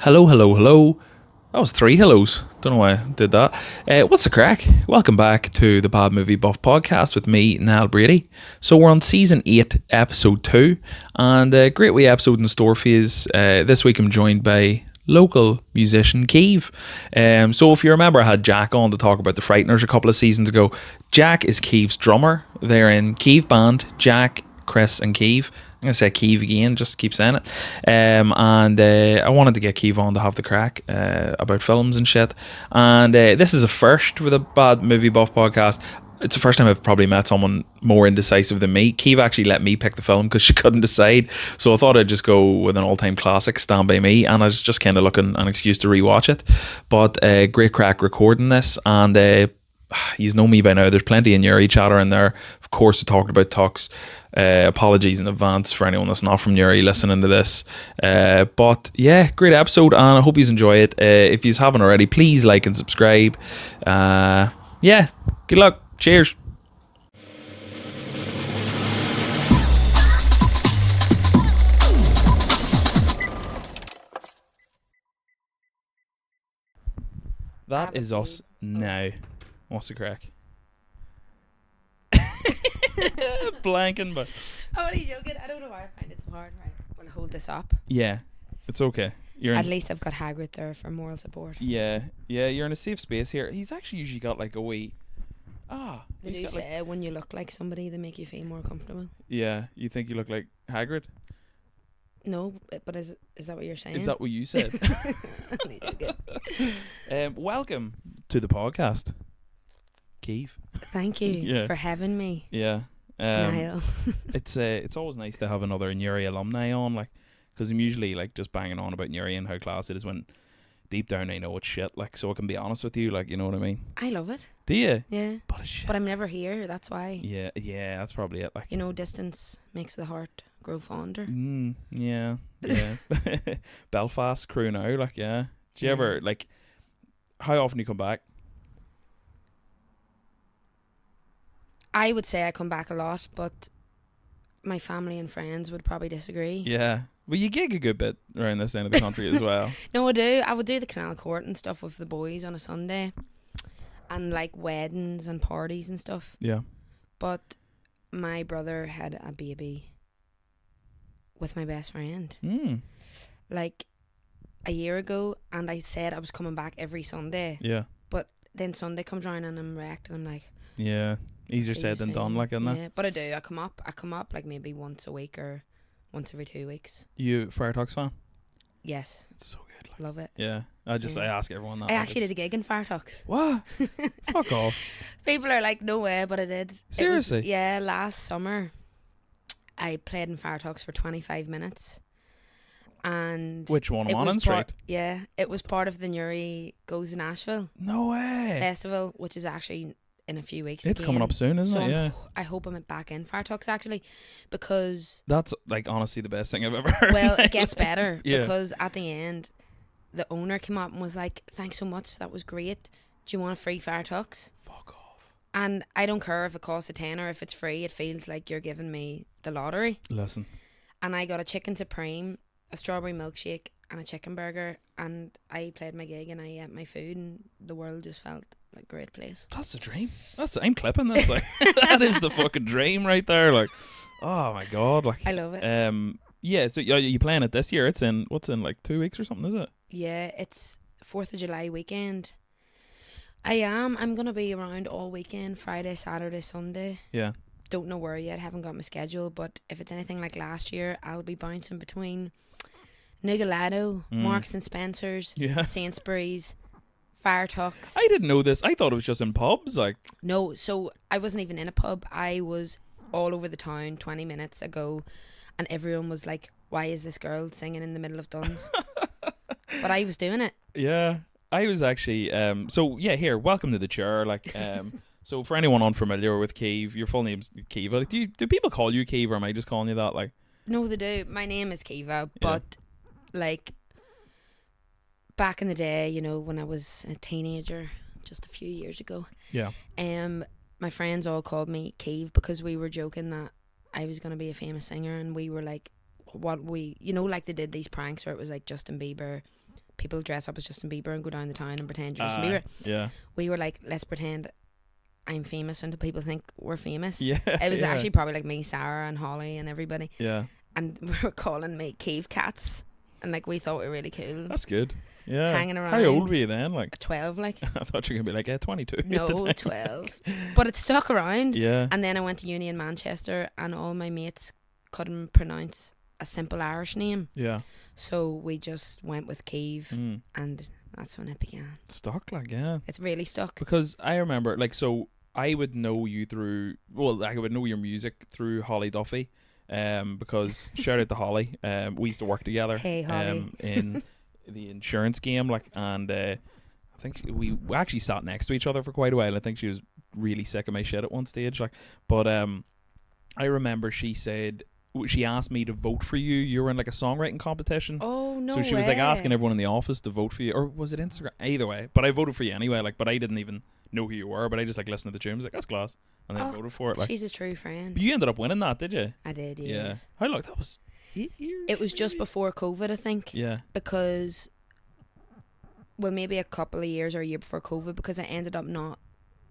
Hello, hello, hello. That was 3 hellos. Don't know why I did that. What's the crack? Welcome back to the Bad Movie Buff podcast with me, Niall Brady. So we're on season 8, episode 2, and a great wee episode in store for you. This week I'm joined by local musician Ceev. So if you remember, I had Jack on to talk about the Frighteners a couple of seasons ago. Jack is Ceev's drummer. They're in Ceev band, Jack, Chris and Ceev. I'm going to say Ceev again, just keep saying it. I wanted to get Ceev on to have the crack about films and shit. And this is a first with a Bad Movie Buff podcast. It's the first time I've probably met someone more indecisive than me. Ceev actually let me pick the film because she couldn't decide. So I thought I'd just go with an all-time classic, Stand By Me. And I was just kind of looking an excuse to rewatch it. But great crack recording this. And you know me by now. There's plenty in Uri chatter in there. Of course, we talked about Tux. Apologies in advance for anyone that's not from Uri listening to this. But yeah, great episode, and I hope you enjoy it. If you haven't already, please like and subscribe. Yeah, good luck. Cheers. That is us now. What's the crack? Blanking, but oh, what are you joking? I don't know why I find it so hard. Right, I'm gonna hold this up. yeah, it's okay. At least I've got Hagrid there for moral support. Yeah, you're in a safe space here. He's actually usually got like a wee. They do say when you look like somebody, they make you feel more comfortable. Yeah, you think you look like Hagrid? No, but is that what you're saying? Is that what you said? Welcome to the podcast, Ceev. Thank you for having me. Yeah. Niall. It's always nice to have another Nuri alumni on, like, because I'm usually like just banging on about Nuri and how class it is when deep down I know it's shit. Like, so I can be honest with you, like, you know what I mean? I love it. Do you? Yeah. But it's shit. But I'm never here. That's why. Yeah, that's probably it. Like, you know, distance makes the heart grow fonder. Yeah. Belfast crew now, like, yeah. Do you ever like? How often do you come back? I would say I come back a lot, but my family and friends would probably disagree. Yeah. Well, you gig a good bit around this end of the country as well. No, I do. I would do the Canal Court and stuff with the boys on a Sunday. And like weddings and parties and stuff. Yeah. But my brother had a baby with my best friend. Like a year ago, and I said I was coming back every Sunday. Yeah. But then Sunday comes around and I'm wrecked and I'm like... Yeah. Easier said than done, like, isn't it? Yeah, but I do. I come up like maybe once a week or once every 2 weeks. You Fire Talks fan? Yes. It's so good. Like. Love it. Yeah. I ask everyone that. I actually did a gig in Fire Talks. What? Fuck off. People are like, no way, but I did. Seriously? Last summer I played in Fire Talks for 25 minutes. And which one? Monaghan Street? Yeah. It was part of the Nuri Goes to Nashville. No way. Festival, which is actually in a few weeks. It's again. coming up soon, isn't it? Yeah. I hope I'm back in Fire Talks actually, because that's like honestly the best thing I've ever heard. Well, it gets better yeah. Because at the end, the owner came up and was like, "Thanks so much, that was great. Do you want a free Fire Talks?" Fuck off. And I don't care if it costs a tenner, if it's free. It feels like you're giving me the lottery. Listen. And I got a chicken supreme, a strawberry milkshake, and a chicken burger, and I played my gig and I ate my food, and the world just felt like a great place. That's the dream. I'm clipping this. Like, that is the fucking dream right there. Like, oh my god. Like, I love it. Yeah. So you playing it this year? It's in like 2 weeks or something, is it? Yeah, it's 4th of July weekend. I'm gonna be around all weekend, Friday, Saturday, Sunday. Yeah. Don't know where yet. Haven't got my schedule, but if it's anything like last year, I'll be bouncing between Nugalado, Marks and Spencer's, Sainsbury's, Fire Talks. I didn't know this. I thought it was just in pubs. Like, no, so I wasn't even in a pub. I was all over the town 20 minutes ago, and everyone was like, "Why is this girl singing in the middle of Duns?" But I was doing it. Yeah, I was actually. So yeah, here, welcome to the chair. Like, so for anyone unfamiliar with Ceev, your full name's Ceev. Like, do people call you Ceev, or am I just calling you that? Like, no, they do. My name is Ceev, but like back in the day, you know, when I was a teenager, just a few years ago. Yeah. My friends all called me Ceev because we were joking that I was going to be a famous singer, and we were like, like they did these pranks where it was like Justin Bieber people dress up as Justin Bieber and go down the town and pretend you're Justin Bieber. Yeah. We were like, let's pretend I'm famous until people think we're famous. Yeah. It was yeah. actually probably like me, Sarah, and Holly, and everybody. Yeah. And we were calling me Ceev cats, and like we thought we were really cool. That's good. Yeah. Hanging around. How old were you then? Like 12, like. I thought you were gonna be like 22. No, 12. But it stuck around. Yeah. And then I went to uni in Manchester, and all my mates couldn't pronounce a simple Irish name. Yeah. So we just went with Ceev, Mm. and that's when it began. Stuck, like, yeah. It's really stuck. Because I remember, like, so I would know you through, well, I would know your music through Holly Duffy, because shout out to Holly. We used to work together. Hey, Holly. In the insurance game, like, and I think we actually sat next to each other for quite a while. I think she was really sick of my shit at one stage, like, but I remember she said. She asked me to vote for you. You were in like a songwriting competition. Oh, no So she was like asking everyone in the office to vote for you, or was it Instagram? Either way, but I voted for you anyway. Like, but I didn't even know who you were. But I just like listened to the tunes, like that's class, and then voted for it. Like, she's a true friend. but you ended up winning that, did you? I did, yes. Yeah. How long? That was 8 years. It was just maybe? before COVID, I think. Yeah. Because, well, maybe a couple of years or a year before COVID, because I ended up not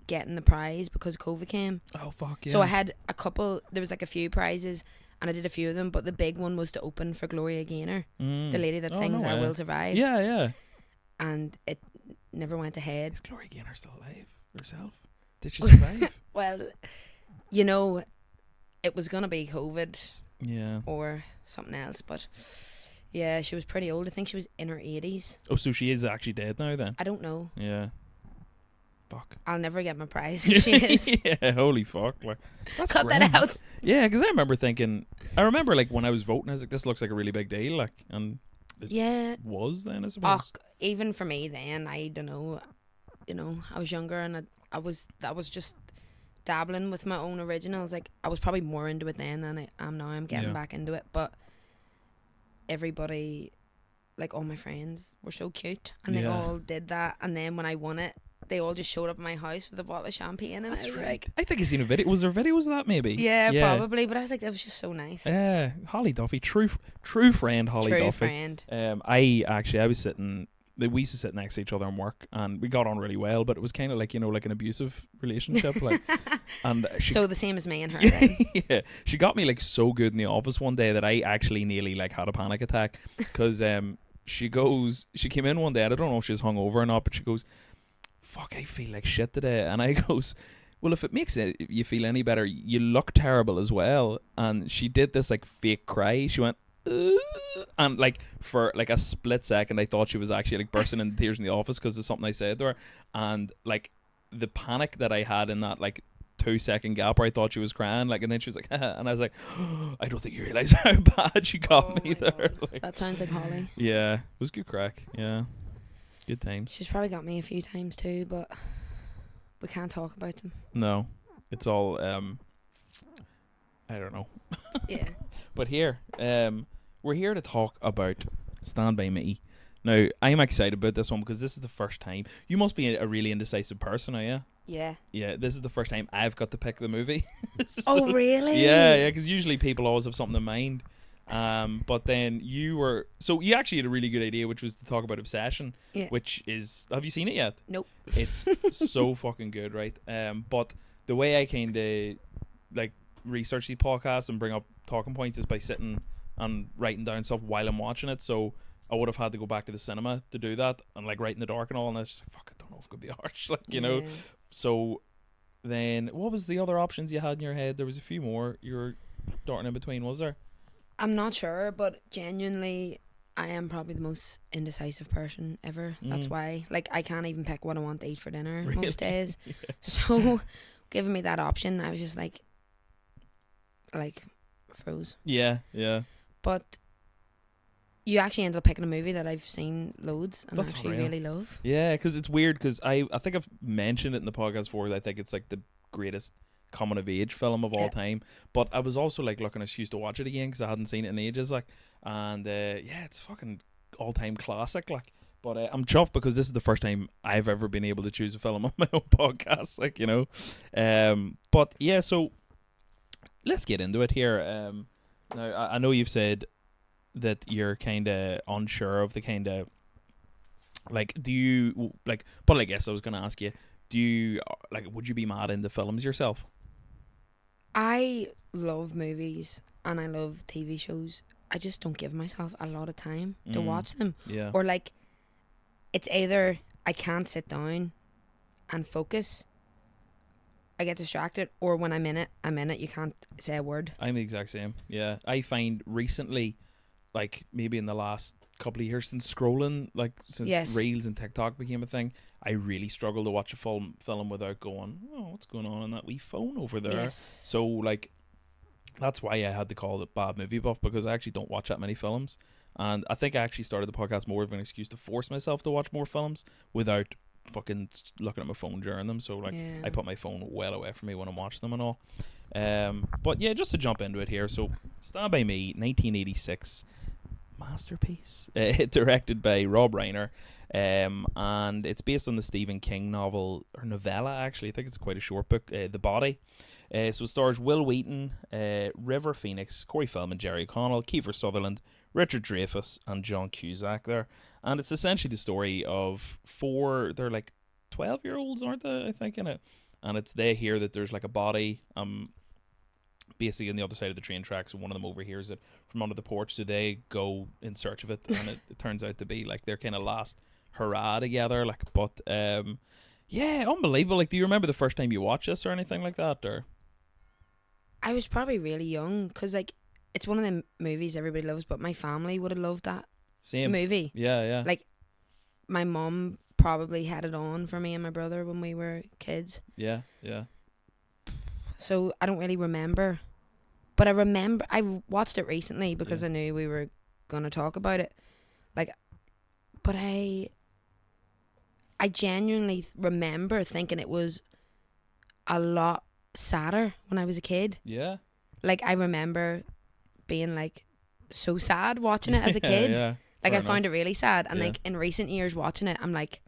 getting the prize because COVID came. Oh fuck yeah. So I had a couple. There was like a few prizes. And I did a few of them, but the big one was to open for Gloria Gaynor, the lady that sings I Will Survive. Yeah, yeah. And it never went ahead. Is Gloria Gaynor still alive herself? Did she survive? Well, you know, it was going to be COVID Yeah. or something else, but yeah, she was pretty old. I think she was in her 80s. Oh, so she is actually dead now then? I don't know. Yeah. Fuck. I'll never get my prize if she is. Yeah, holy fuck. Like, that's Cut grim. that out. Yeah, because I remember like when I was voting, I was like, this looks like a really big deal, like, and it Yeah. was then, I suppose. Even for me then, I don't know. You know, I was younger and I was just dabbling with my own originals. Like, I was probably more into it then than I am now. I'm getting back into it, but everybody, like all my friends, were so cute, and they all did that. And then when I won it, they all just showed up at my house with a bottle of champagne, and That's I was right. like, I think I seen a video. Was there videos of that maybe? yeah, probably. But I was like, that was just so nice. Yeah, Holly Duffy, true friend, Holly True Duffy. friend. I was sitting. We used to sit next to each other and work, and we got on really well. But it was kind of like, you know, like an abusive relationship, like. And so the same as me and her. Then. Yeah, she got me like so good in the office one day that I actually nearly like had a panic attack because she came in one day. I don't know if she was hungover or not, but she goes, fuck, I feel like shit today. And I goes, well, if it makes you feel any better, you look terrible as well. And she did this like fake cry. She went, and like for like a split second I thought she was actually like bursting into tears in the office because of something I said to her. And like the panic that I had in that like 2-second gap where I thought she was crying, like, and then she was like and I was like, I don't think you realise how bad she got me there. Like, that sounds like Holly. Yeah, it was good crack. Yeah, good times. She's probably got me a few times too, but we can't talk about them. No, it's all I don't know. Yeah. But here, we're here to talk about Stand By Me. Now, I'm excited about this one because this is the first time. You must be a really indecisive person, are you? Yeah. Yeah, this is the first time I've got to pick the movie. Oh, really? Yeah, because usually people always have something in mind. But then you actually had a really good idea, which was to talk about Obsession, which is, have you seen it yet? Nope. It's so fucking good, right? But the way I kind of like research these podcasts and bring up talking points is by sitting and writing down stuff while I'm watching it. So I would have had to go back to the cinema to do that and like write in the dark and all. And I was just like, fuck, I don't know if it could be harsh, like, you know. So then, what was the other options you had in your head? There was a few more you were darting in between, was there? I'm not sure, but genuinely, I am probably the most indecisive person ever. That's why, like, I can't even pick what I want to eat for dinner most days. Yeah. So, giving me that option, I was just like froze. Yeah, yeah. But you actually ended up picking a movie that I've seen loads and That's actually unreal. really love. Yeah, because it's weird because I think I've mentioned it in the podcast before that I think it's like the greatest coming of age film of all time. But I was also like looking, I used to watch it again because I hadn't seen it in ages, like, and yeah, it's fucking all time classic, like. But I'm chuffed because this is the first time I've ever been able to choose a film on my own podcast, like, you know. But yeah, so let's get into it here. Now I know you've said that you're kind of unsure of the kind of Like, do you like? But I guess I was gonna ask you, do you like? Would you be mad into films yourself? I love movies and I love TV shows. I just don't give myself a lot of time to watch them. Yeah. Or like, it's either I can't sit down and focus, I get distracted, or when I'm in it, you can't say a word. I'm the exact same. Yeah. I find recently, like maybe in the last couple of years since scrolling, like since Yes. Reels and TikTok became a thing, I really struggle to watch a film without going, oh, what's going on that wee phone over there? Yes. So like, that's why I had to call it Bad Movie Buff, because I actually don't watch that many films. And I think I actually started the podcast more of an excuse to force myself to watch more films without fucking looking at my phone during them. So like, Yeah. I put my phone well away from me when I'm watching them and all. But yeah, just to jump into it here. So Stand By Me, 1986 masterpiece, directed by Rob Reiner, and it's based on the Stephen King novel, or novella actually. I think it's quite a short book, The Body. So it stars Will Wheaton, River Phoenix, Corey Feldman, Jerry O'Connell, Kiefer Sutherland, Richard Dreyfuss, and John Cusack there. And it's essentially the story of they're like 12-year-olds, aren't they, I think, in it. And they hear that there's like a body basically on the other side of the train tracks, and one of them overhears it from under the porch, so they go in search of it, and it turns out to be like their kind of last hurrah together. Like, but yeah, unbelievable. Like, do you remember the first time you watched this or anything like that? Or I was probably really young, because like, it's one of the movies everybody loves, but my family would have loved that same movie. Yeah. Like, my mum probably had it on for me and my brother when we were kids. Yeah. So I don't really remember. But I watched it recently because I knew we were going to talk about it. Like, but I genuinely remember thinking it was a lot sadder when I was a kid. Yeah. Like, I remember being like so sad watching it as a kid. Yeah. Like, Fair I found enough. it really sad. And Yeah. like, in recent years watching it, I'm like,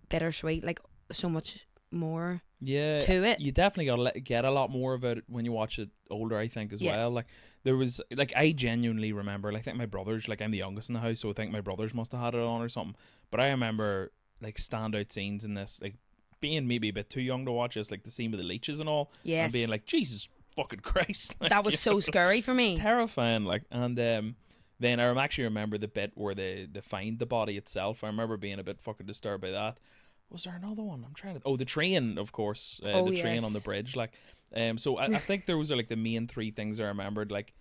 bittersweet. Like, so much more Yeah, to it. you definitely gotta get a lot more about it when you watch it older, I think, as Yeah. well. Like, there was, like, I genuinely remember, like, I think my brothers, like, I'm the youngest in the house, so I think my brothers must have had it on or something. But I remember, like, standout scenes in this, like, being maybe a bit too young to watch this, like the scene with the leeches and all, Yes. and being like, Jesus fucking Christ, like, That was so scary for me. terrifying. Like, and then I actually remember the bit where they find the body itself. I remember being a bit fucking disturbed by that. Was there another one? I'm trying to. Oh, the train, of course. The train on the bridge. Like, so I think those are like the main three things I remembered, like,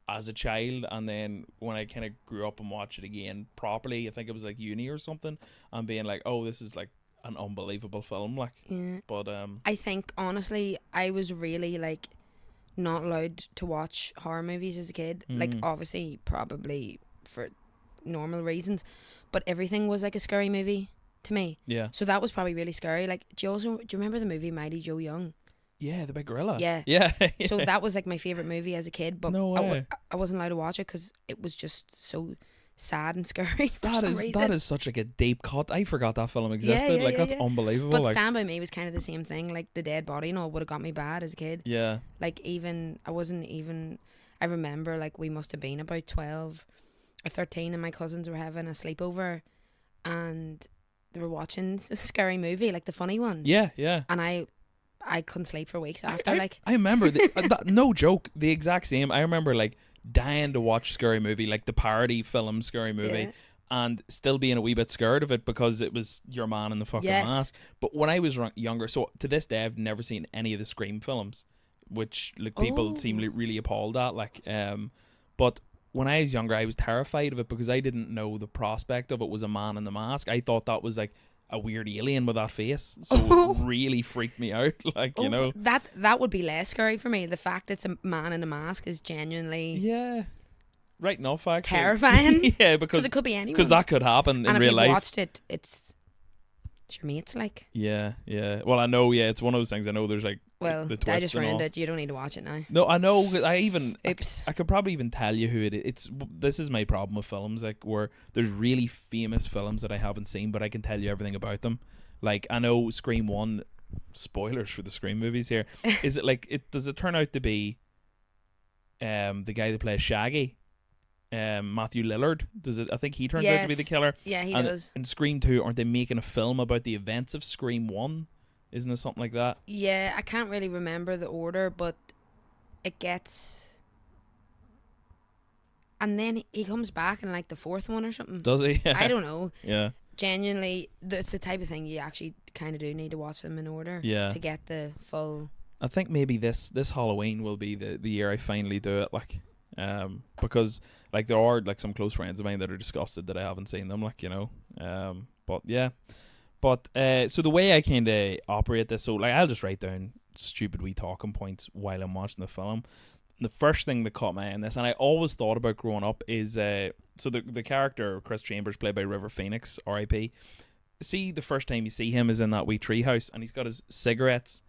as a child, and then when I kind of grew up and watched it again properly, I think it was like uni or something, and being like, oh, this is like an unbelievable film. Like, Yeah. but I think honestly, I was really like not allowed to watch horror movies as a kid. Like, obviously, probably for normal reasons, but everything was like a scary movie to me. yeah, So that was probably really scary. Like, do you remember the movie Mighty Joe Young? yeah, the big gorilla. Yeah. yeah. So that was like my favorite movie as a kid, but No way. I wasn't allowed to watch it because it was just so sad and scary for that some is reason. that is such like a deep cut. I forgot that film existed. yeah, like, yeah, that's yeah. unbelievable. But like, Stand By Me was kind of the same thing. Like, the dead body and all would have got me bad as a kid. yeah, Like, I remember, like, we must have been about 12 or 13 and my cousins were having a sleepover and they were watching a scary movie, like the funny ones. yeah. And I couldn't sleep for weeks after. I remember no joke, the exact same. I remember like dying to watch Scary Movie, like the parody film Scary Movie, Yeah. and still being a wee bit scared of it because it was your man in the fucking Yes. mask. But when I was younger, so to this day I've never seen any of the Scream films, which like people seem really appalled at. Like, but when I was younger, I was terrified of it because I didn't know the prospect of it was a man in the mask. I thought that was like a weird alien with that face, so it really freaked me out. Like, you know, that would be less scary for me. The fact it's a man in a mask is genuinely yeah, right enough, actually. terrifying. Yeah, because it could be anyone. Because that could happen in and if real you've life. watched it, it's your mates. Like, Yeah. Well, I know. Yeah, it's one of those things. I know there's like well, the I twists just and ruined all. it. You don't need to watch it now. No, I know. 'Cause Oops. I could probably even tell you who it is. This is my problem with films, like, where there's really famous films that I haven't seen, but I can tell you everything about them. Like, I know Scream 1, spoilers for the Scream movies here. Is it like, does it turn out to be the guy that plays Shaggy? Matthew Lillard. Does it? I think he turns out to be the killer. Yeah, he and does. In Scream 2, aren't they making a film about the events of Scream 1? Isn't it something like that? Yeah, I can't really remember the order, but it gets... And then he comes back in like the fourth one or something. Does he? I don't know. Yeah. Genuinely, it's the type of thing you actually kind of do need to watch them in order to get the full... I think maybe this Halloween will be the year I finally do it, like, because like there are like some close friends of mine that are disgusted that I haven't seen them, like, you know, but yeah, but so the way I kind of operate this, so like I'll just write down stupid wee talking points while I'm watching the film. The first thing that caught my eye in this, and I always thought about growing up, is so the character Chris Chambers, played by River Phoenix, R.I.P. See, the first time you see him is in that wee treehouse, and he's got his cigarettes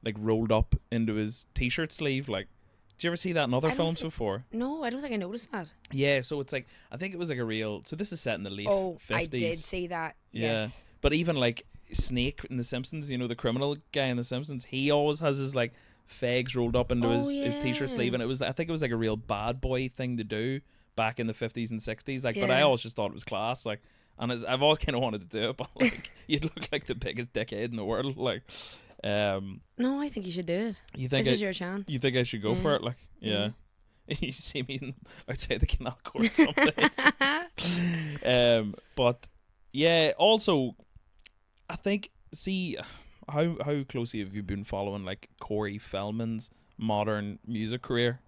like rolled up into his t-shirt sleeve. Like, did you ever see that in other films before? No, I don't think I noticed that. Yeah, so it's like, I think it was like a real, so this is set in the late 50s. I did see that. Yeah. Yes. But even like Snake in The Simpsons, you know, the criminal guy in The Simpsons, he always has his like fags rolled up into his t-shirt sleeve, and I think it was like a real bad boy thing to do back in the 50s and 60s. Like, but I always just thought it was class. Like, and I've always kind of wanted to do it, but like, you'd look like the biggest dickhead in the world. Like, no, I think you should do it. You think this is your chance? You think I should go for it? Like, yeah. You see me outside the canal court someday. But yeah, also, I think, see, how closely have you been following like Corey Feldman's modern music career?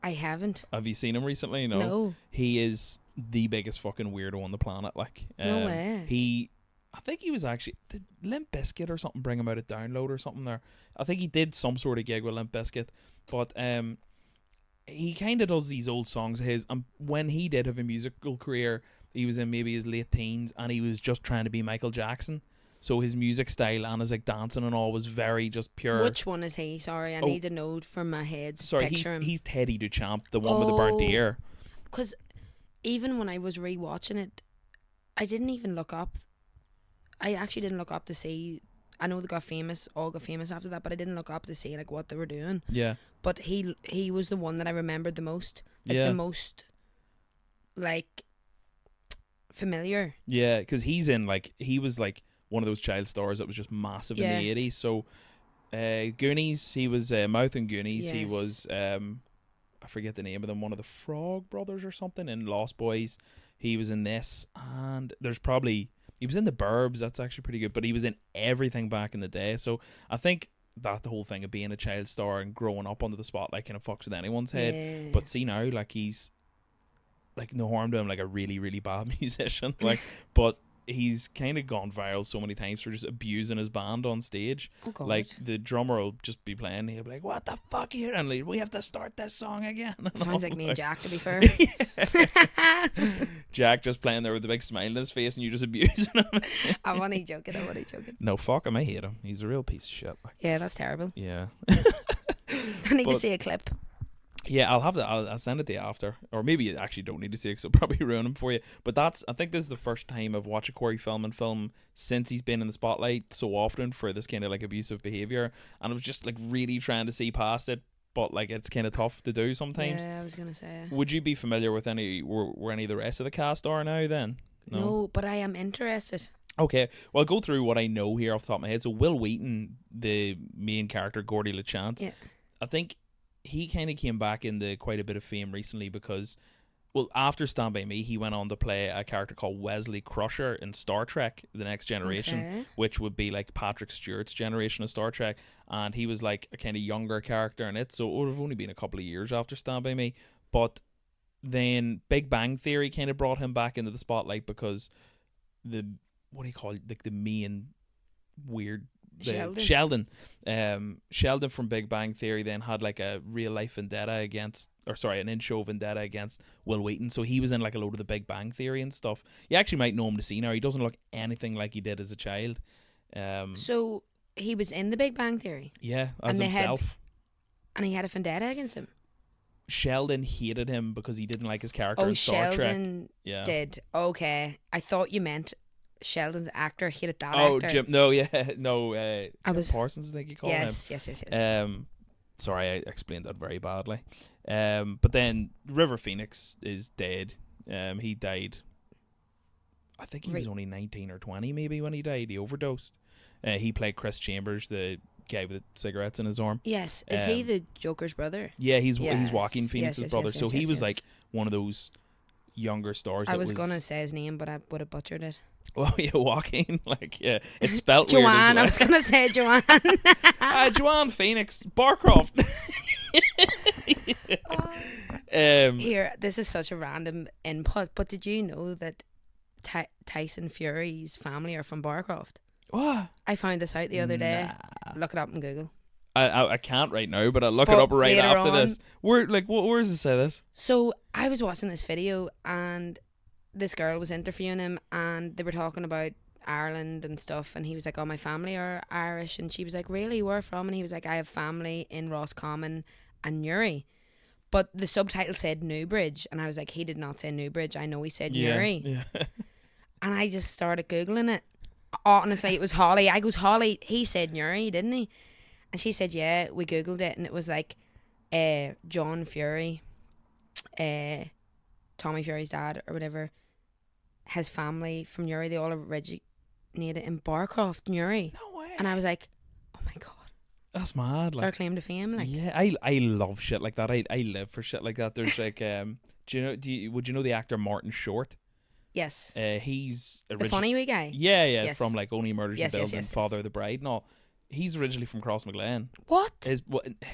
I haven't. Have you seen him recently? No. He is the biggest fucking weirdo on the planet. Like, no way. I think he was actually, did Limp Bizkit or something bring him out at Download or something there? I think he did some sort of gig with Limp Bizkit, but he kind of does these old songs of his. And when he did have a musical career, he was in maybe his late teens, and he was just trying to be Michael Jackson. So his music style and his like dancing and all was very just pure. Which one is he? Sorry, I need to know from my head. Sorry, he's Teddy Duchamp, the one with the burnt ear. Because even when I was rewatching it, I didn't even look up. I actually didn't look up to see. I know they got famous, all got famous after that, but I didn't look up to see like what they were doing. Yeah. But he was the one that I remembered the most, like the most, like, familiar. Yeah, because he was like one of those child stars that was just massive in the 80s. So, Goonies, he was Mouth and Goonies. Yes. He was I forget the name of them, one of the Frog Brothers or something in Lost Boys. He was in this, and he was in The Burbs. That's actually pretty good, but he was in everything back in the day. So I think that the whole thing of being a child star and growing up under the spotlight kind of fucks with anyone's head. Yeah. But see now, like, he's like, no harm to him, like a really, really bad musician. Like, but he's kind of gone viral so many times for just abusing his band on stage. Oh God. Like, the drummer will just be playing, he'll be like, "What the fuck are you?" And like, "We have to start this song again." Sounds like me and Jack, to be fair. Jack just playing there with a big smile on his face, and you just abusing him. I'm only joking. No, fuck him, I hate him. He's a real piece of shit. Like. Yeah, that's terrible. Yeah. I need to see a clip. Yeah, I'll send it to you after, or maybe you actually don't need to see it, because it'll probably ruin him for you. But I think this is the first time I've watched a Corey Feldman film since he's been in the spotlight so often for this kind of like abusive behavior, and I was just like really trying to see past it, but like it's kind of tough to do sometimes. Yeah, I was gonna say. Would you be familiar with any where any of the rest of the cast are now? Then no, but I am interested. Okay, well, I'll go through what I know here off the top of my head. So Will Wheaton, the main character, Gordy LaChance, I think he kind of came back into quite a bit of fame recently because, well, after Stand By Me, he went on to play a character called Wesley Crusher in Star Trek The Next Generation, which would be like Patrick Stewart's generation of Star Trek, and he was like a kind of younger character in it, so it would have only been a couple of years after Stand By Me. But then Big Bang Theory kind of brought him back into the spotlight because the main weird Sheldon from Big Bang Theory then had like a real life vendetta an in-show vendetta against Will Wheaton, so he was in like a load of the Big Bang Theory and stuff. You actually might know him to see now. He doesn't look anything like he did as a child. So he was in the Big Bang Theory? Yeah, as himself. And he had a vendetta against him? Sheldon hated him because he didn't like his character in Star Trek. Sheldon did. Okay. I thought you meant Sheldon's actor hated that actor. Jim, Jim Parsons, I think you call him. Yes. Sorry, I explained that very badly. But then River Phoenix is dead. He died. I think he was only 19 or 20 maybe when he died. He overdosed. He played Chris Chambers, the guy with cigarettes in his arm. Yes. Is he the Joker's brother? Yeah, he's Joaquin Phoenix's brother. So he was like one of those younger stars. I was gonna say his name, but I would have butchered it. Well, yeah, Joaquin, like, yeah, it's spelt Joanne, weird as well. I was gonna say Joanne. Joanne Phoenix Barcroft. Here, this is such a random input, but did you know that Tyson Fury's family are from Barcroft? What? I found this out the other day. Look it up on Google. I can't right now, but I'll look it up right after this. Where does it say this? So I was watching this video and this girl was interviewing him and they were talking about Ireland and stuff, and he was like, oh, my family are Irish, and she was like, really, where from? And he was like, I have family in Roscommon and Newry, but the subtitle said Newbridge, and I was like, he did not say Newbridge, I know he said Newry. Yeah. And I just started Googling it. Honestly, it was Holly. I goes, Holly, he said Newry, didn't he? And she said, yeah, we Googled it, and it was like John Fury, Tommy Fury's dad or whatever, his family from Newry, they all originated in Barcroft, Newry. No way. And I was like, oh my God. That's mad. It's our claim to fame. Like. Yeah, I love shit like that. I live for shit like that. There's like, would you know the actor Martin Short? Yes. He's the funny wee guy. Yeah, yes. From like Only Murders in the Building, and Father of the Bride and all. He's originally from Crossmaglen. What?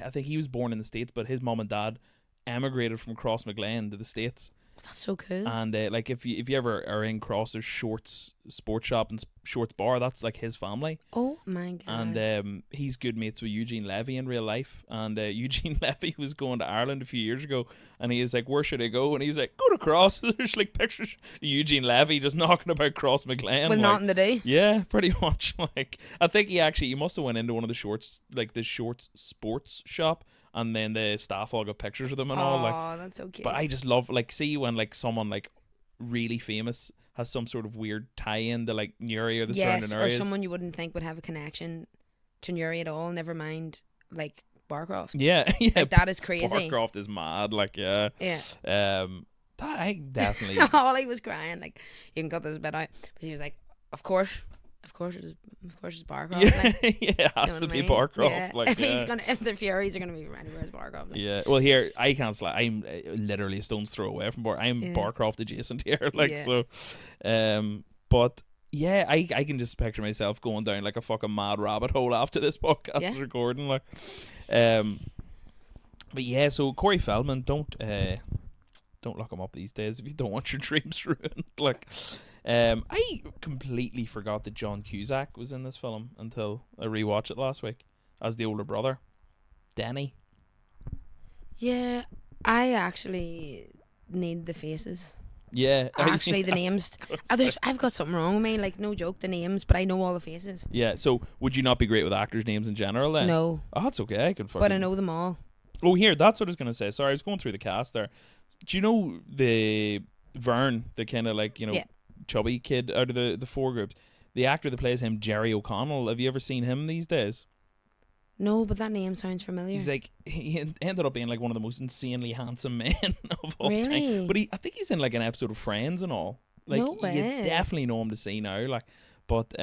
I think he was born in the States, but his mom and dad emigrated from Crossmaglen to the States. That's so cool. And like if you ever are in Cross, there's Shorts Sports Shop and Shorts Bar. That's like his family. Oh my God. And he's good mates with Eugene Levy in real life. And Eugene Levy was going to Ireland a few years ago, and he is like, where should I go? And he's like, go to Cross. There's like pictures of Eugene Levy just knocking about Crossmaglen with nothing to do. Yeah, pretty much. Like, I think he must have went into one of the Shorts, like the Shorts Sports Shop, and then the staff all got pictures of them and all. Oh, that's so cute. But I just love, like, see when like someone like really famous has some sort of weird tie-in to like Newry or the surrounding areas. Or someone you wouldn't think would have a connection to Newry at all. Never mind like Barcroft. Yeah, yeah. Like, that is crazy. Barcroft is mad. Like, yeah. Yeah. That I definitely. Holly was crying. Like, you can cut this bit out, but she was like, "Of course, it's Barcroft." Yeah, like, yeah, it has to be Barcroft. Yeah. Like, if the Furies are gonna be anywhere, it's Barcroft. Like. Yeah. Well, here I can't. I'm literally a stone's throw away from Bar. I'm Barcroft adjacent here. Like, so. But yeah, I can just picture myself going down like a fucking mad rabbit hole after this podcast recording. Like, but yeah. So Corey Feldman, don't look him up these days if you don't want your dreams ruined. Like, I completely forgot that John Cusack was in this film until I rewatched it last week as the older brother, Denny. Yeah, I actually need the faces. Yeah, actually the names. I've got something wrong with me. Like, no joke, the names, but I know all the faces. Yeah. So would you not be great with actors' names in general then? No. Oh, that's okay. I can. But I know them all. Oh, here, that's what I was gonna say. Sorry, I was going through the cast there. Do you know the Vern, the kind of like, chubby kid out of the four groups? The actor that plays him, Jerry O'Connell. Have you ever seen him these days? No, but that name sounds familiar. He's like, he ended up being like one of the most insanely handsome men of all really? time. But I think he's in like an episode of Friends and all. Like, no way. You definitely know him to see now. Like, but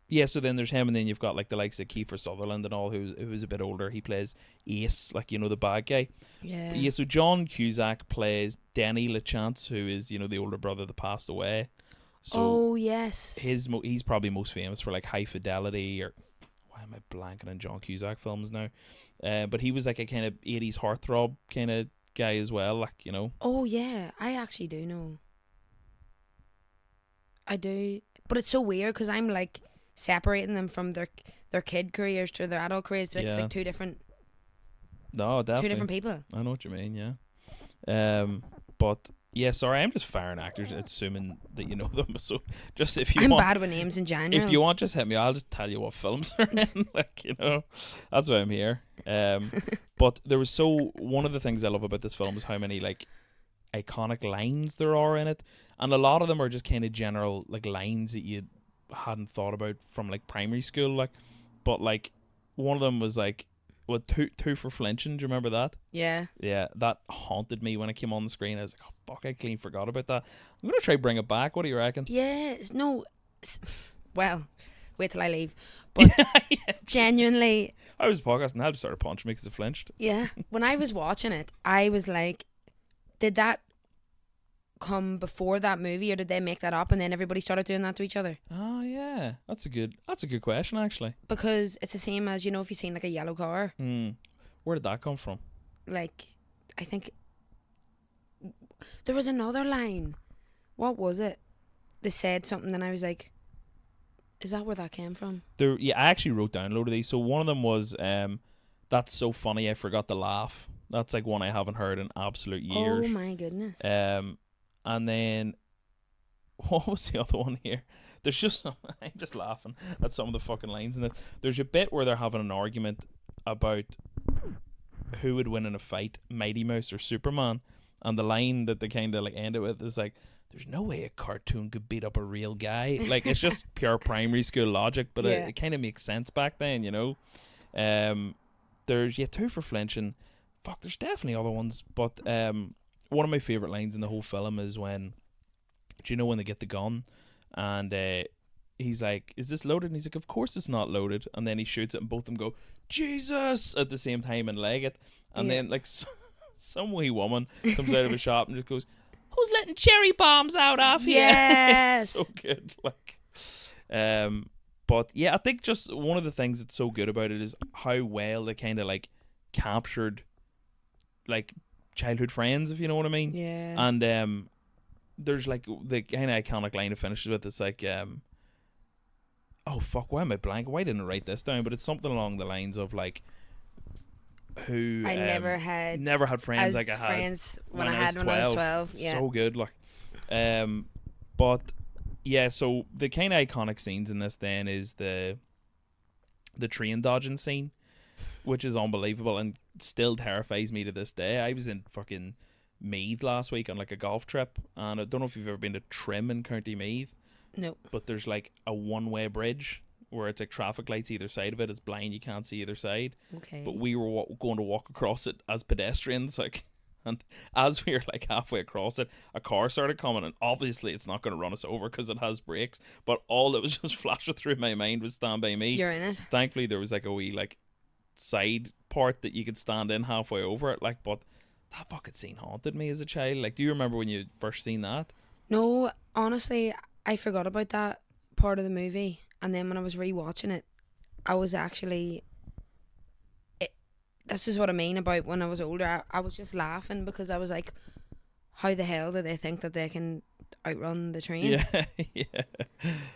yeah. So then there's him, and then you've got like the likes of Kiefer Sutherland and all, who's a bit older. He plays Ace, like, the bad guy. Yeah. But yeah. So John Cusack plays Denny LaChance, who is the older brother that passed away. So yes. He's probably most famous for like High Fidelity, or why am I blanking on John Cusack films now? But he was like a kind of 80s heartthrob kind of guy as well, like, Oh yeah, I actually do know. I do, but it's so weird because I'm like separating them from their kid careers to their adult careers. It's like two different. No, definitely. Two different people. I know what you mean, yeah. But yeah, sorry, I'm just firing actors, assuming that you know them. So just if you I'm want, bad with names in general. If you want, just hit me. I'll just tell you what films are in. Like, that's why I'm here. But there was one of the things I love about this film is how many like iconic lines there are in it, and a lot of them are just kind of general like lines that you hadn't thought about from like primary school. Like, but like one of them was like, what, two for flinching. Do you remember that? Yeah. Yeah, that haunted me when it came on the screen. I was like, oh fuck, I clean forgot about that. I'm gonna try bring it back. What do you reckon? Yeah. Well, wait till I leave. But genuinely, I was podcasting. I had to start punching me because I flinched. yeah. When I was watching it, I was like, did that come before that movie, or did they make that up and then everybody started doing that to each other? Oh yeah, that's a good question actually. Because it's the same as, if you've seen like a yellow car. Where did that come from? Like, I think there was another line. What was it? They said something and I was like, is that where that came from? I actually wrote down a load of these. So one of them was that's so funny I forgot to laugh. That's like one I haven't heard in absolute years. Oh my goodness. And then what was the other one here? There's just I'm just laughing at some of the fucking lines in it. There's a bit where they're having an argument about who would win in a fight, Mighty Mouse or Superman, and the line that they kind of like end it with is like, there's no way a cartoon could beat up a real guy. Like, it's just pure primary school logic, but Yeah. it kind of makes sense back then, There's two for flinching. Fuck, there's definitely other ones, but one of my favourite lines in the whole film is when, do you know when they get the gun and he's like, is this loaded? And he's like, of course it's not loaded. And then he shoots it and both of them go, Jesus, at the same time and leg it. And then like some wee woman comes out of a shop and just goes, who's letting cherry bombs out of here? Yes. It's so good. Like, but yeah, I think just one of the things that's so good about it is how well they kind of like captured like childhood friends, if you know what I mean. Yeah. And there's like the kind of iconic line it finishes with. It's like, oh fuck, why am I blank? Why didn't I write this down? But it's something along the lines of like, who I never had friends like I had friends when I was 12. Yeah. So good, like, but yeah. So the kind of iconic scenes in this then is the train dodging scene, which is unbelievable and still terrifies me to this day. I was in fucking Meath last week on like a golf trip, and I don't know if you've ever been to Trim in County Meath. No. But there's like a one-way bridge where it's like traffic lights either side of it. It's blind, you can't see either side. Okay. But we were going to walk across it as pedestrians, like, and as we were like halfway across it, a car started coming, and obviously it's not going to run us over because it has brakes. But all that was just flashing through my mind was Stand By Me. You're in it. Thankfully, there was like a wee like side part that you could stand in halfway over it. Like, but that fucking scene haunted me as a child. Like, do you remember when you first seen that? No, honestly, I forgot about that part of the movie, and then when I was rewatching it, I was actually. This is what I mean about when I was older. I was just laughing because I was like, "How the hell do they think that they can outrun the train?" Yeah, yeah.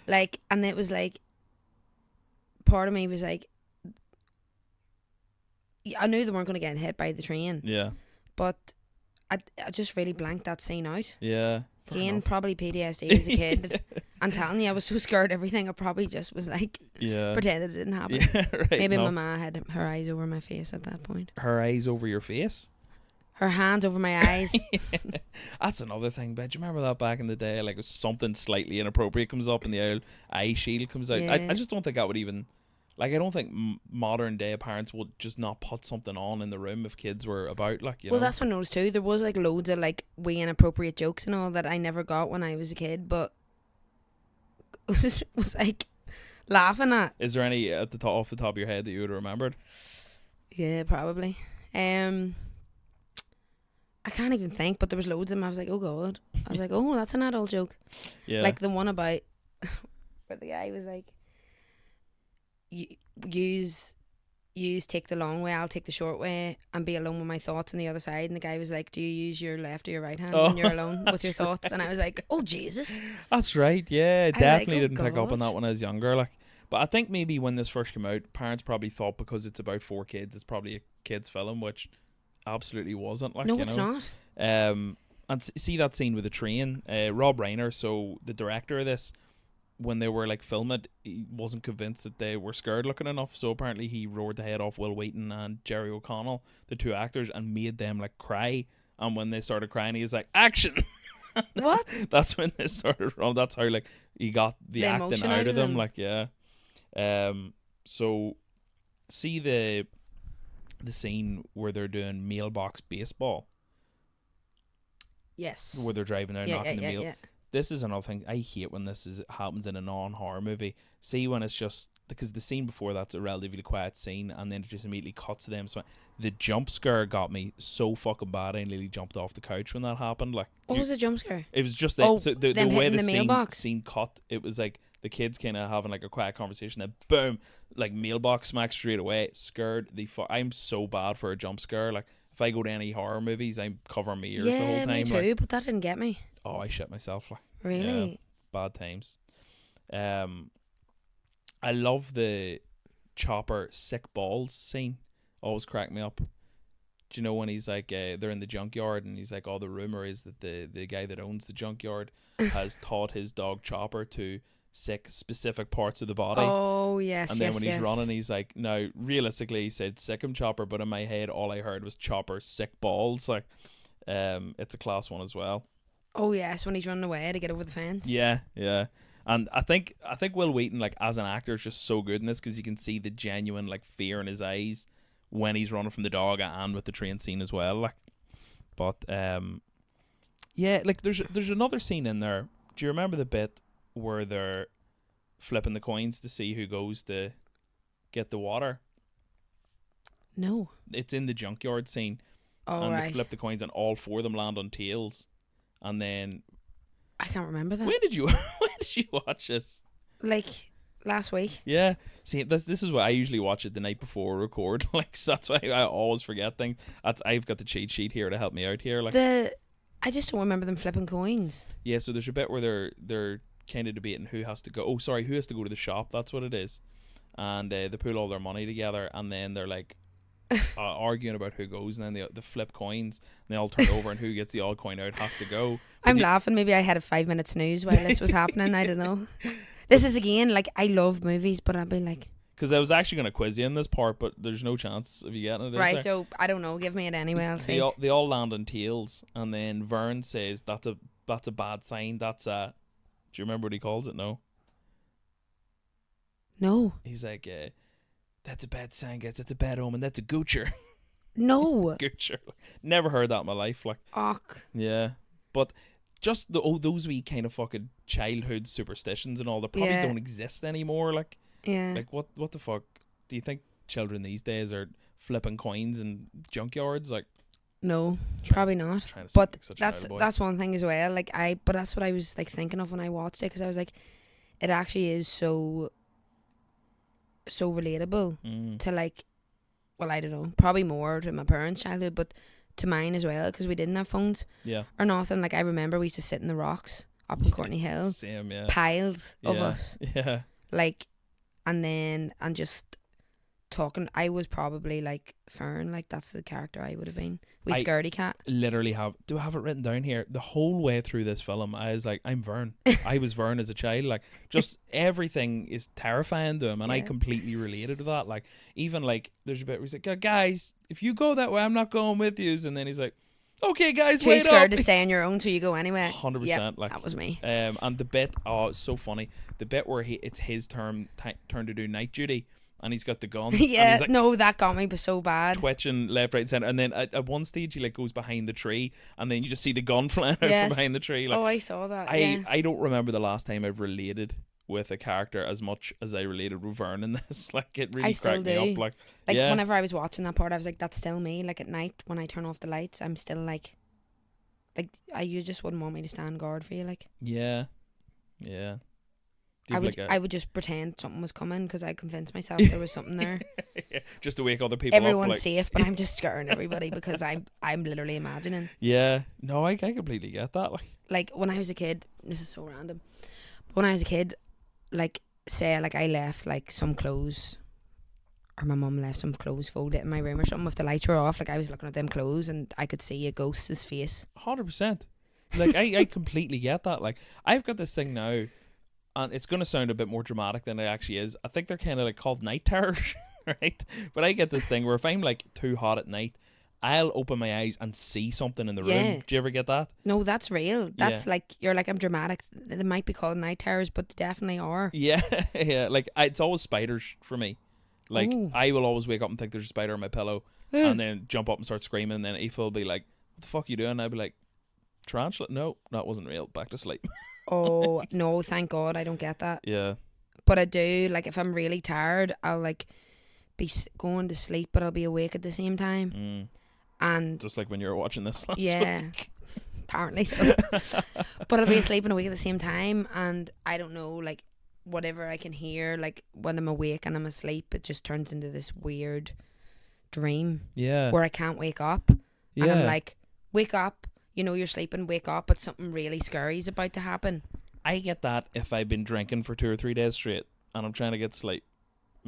Like, and it was like, part of me was like, I knew they weren't going to get hit by the train. Yeah. But I just really blanked that scene out. Yeah. Again, probably PTSD as a kid. I'm telling you, I was so scared of everything. I probably just was like, pretended it didn't happen. Yeah, right. Maybe my ma had her eyes over my face at that point. Her eyes over your face? Her hand over my eyes. That's another thing, but do you remember that back in the day? Like, if something slightly inappropriate comes up and the old eye shield comes out. Yeah. I just don't think that would even... Like, I don't think modern day parents would just not put something on in the room if kids were about, like, you know. Well, that's what I noticed too. There was like loads of like wee inappropriate jokes and all that I never got when I was a kid, but was like laughing at. Is there any at the top, off the top of your head that you would have remembered? Yeah, probably. I can't even think, but there was loads of them. I was like, oh god. I was like, oh, that's an adult joke. Yeah. Like the one about where the guy was like, use take the long way, I'll take the short way and be alone with my thoughts on the other side. And the guy was like, do you use your left or your right hand when you're alone with your thoughts? And I was like, oh Jesus. That's right. Yeah, definitely like, oh, didn't pick up on that when I was younger. Like, but I think maybe when this first came out, parents probably thought because it's about 4 kids, it's probably a kids film, which absolutely wasn't. Like, no, you it's know? not. And see that scene with the train. Rob Reiner, so the director of this, when they were like filming it, he wasn't convinced that they were scared looking enough, so apparently he roared the head off Will Wheaton and Jerry O'Connell, the 2 actors, and made them like cry. And when they started crying, he was like, action. What? That's when they started running. That's how like he got the acting emotion out of them. Like, yeah. So see the the scene where they're doing mailbox baseball, Yes. where they're driving out knocking the mail. Yeah. This is another thing I hate when happens in a non-horror movie. See, when it's just because the scene before that's a relatively quiet scene, and then it just immediately cuts to them. So the jump scare got me so fucking bad. I nearly jumped off the couch when that happened. Like, What was the jump scare? it was just Oh, so the them way hitting the the scene, mailbox. scene cut. It was like the kids kind of having like a quiet conversation. Then boom, like mailbox smack straight away. Scared the fuck. I'm so bad for a jump scare. Like if I go to any horror movies, I'm covering my ears the whole Yeah, time. me too. Like, But that didn't get me. oh, I shit myself. Like, Really? yeah, bad times. I love the Chopper sick balls scene. Always crack me up. Do you know when he's like they're in the junkyard and he's like, oh, the rumor is that the guy that owns the junkyard has taught his dog Chopper to sick specific parts of the body. Oh, yes, And then when he's running, he's like, now realistically he said sick him Chopper, but in my head all I heard was Chopper sick balls. Like it's a class one as well. Oh, yes, when he's running away to get over the fence. Yeah. And I think Will Wheaton, like as an actor, is just so good in this because you can see the genuine like fear in his eyes when he's running from the dog and with the train scene as well. Like, but yeah, like there's another scene in there. Do you remember the bit where they're flipping the coins to see who goes to get the water? No. It's in the junkyard scene. Oh, and right. they flip the coins and all four of them land on tails. And then I can't remember that. when did you watch this? Like last week. Yeah. See, this is what I usually watch it the night before we record. Like, so that's why I always forget things. I've got the cheat sheet here to help me out here. Like, I just don't remember them flipping coins. yeah. So there's a bit where they're kind of debating who has to go. Oh, sorry, who has to go to the shop? That's what it is. And they pull all their money together, and then they're like arguing about who goes, and then they flip coins, and they all turn over, and who gets the odd coin out has to go. I'm laughing. Maybe I had a 5-minute snooze while this was happening. I don't know. This is again like I love movies, but I'd be like, because I was actually going to quiz you in this part, but there's no chance of you getting it. right? So I don't know. Give me it anyway. I'll see. They all land on tails, and then Vern says that's a bad sign. That's a. Do you remember what he calls it? No. No. He's like, that's a bad sign, guys. That's a bad omen. That's a goocher. No. Goocher. Never heard that in my life. Like, Och. yeah, but just those wee kind of fucking childhood superstitions and all that probably don't exist anymore. Like, yeah. Like what the fuck? Do you think children these days are flipping coins in junkyards? Like, no, probably not. But that's one thing as well. Like but that's what I was like thinking of when I watched it, because I was like, it actually is so relatable to like, well, I don't know, probably more to my parents' childhood, but to mine as well, because we didn't have phones or nothing. Like I remember we used to sit in the rocks up in Courtney Hill, same, piles of us, like, and just talking. I was probably like Fern, like that's the character I would have been. We scaredy cat. Literally do I have it written down here? The whole way through this film, I was like, I'm Vern. I was Vern as a child. Like, just everything is terrifying to him, and I completely related to that. Like, even like there's a bit where he's like, guys, if you go that way, I'm not going with you. And then he's like, okay, guys, too wait scared up. to stay on your own, so you go anyway. 100%. Like that was me. And the bit, it's so funny. The bit where it's his turn to do night duty. And he's got the gun. Yeah, and he's like, no, that got me so bad. Twitching left, right, center, and then at one stage he like goes behind the tree, and then you just see the gun flying out from behind the tree. Like, oh, I saw that. I don't remember the last time I've related with a character as much as I related with Vern in this. Like, it really cracked me up. Like whenever I was watching that part, I was like, that's still me. Like at night when I turn off the lights, I'm still like you just wouldn't want me to stand guard for you. Like, yeah. I would just pretend something was coming, because I convinced myself there was something there. Just to wake other people Everyone's up. Like, safe, but I'm just scaring everybody because I'm literally imagining. Yeah. No, I completely get that. Like when I was a kid, this is so random. But when I was a kid, like say like I left like some clothes, or my mum left some clothes folded in my room or something, if the lights were off, like I was looking at them clothes and I could see a ghost's face. 100%. Like I completely get that. Like, I've got this thing now, and it's going to sound a bit more dramatic than it actually is. I think they're kind of like called night terrors, right? But I get this thing where if I'm like too hot at night, I'll open my eyes and see something in the room. Do you ever get that? No, that's real. That's like, you're like, I'm dramatic. They might be called night terrors, but they definitely are. Yeah, yeah. Like, it's always spiders for me. Like, I will always wake up and think there's a spider on my pillow, and then jump up and start screaming, and then Aoife will be like, what the fuck are you doing? And I'd be like, tarantula? No, that wasn't real. Back to sleep. Oh, no, thank God I don't get that. Yeah. But I do, like, if I'm really tired, I'll, like, be going to sleep, but I'll be awake at the same time. And just like when you were watching this last week. Apparently so. But I'll be asleep and awake at the same time, and I don't know, like, whatever I can hear, like, when I'm awake and I'm asleep, it just turns into this weird dream where I can't wake up. And I'm like, wake up, you know you're sleeping, wake up, but something really scary is about to happen. I get that if I've been drinking for 2 or 3 days straight and I'm trying to get sleep.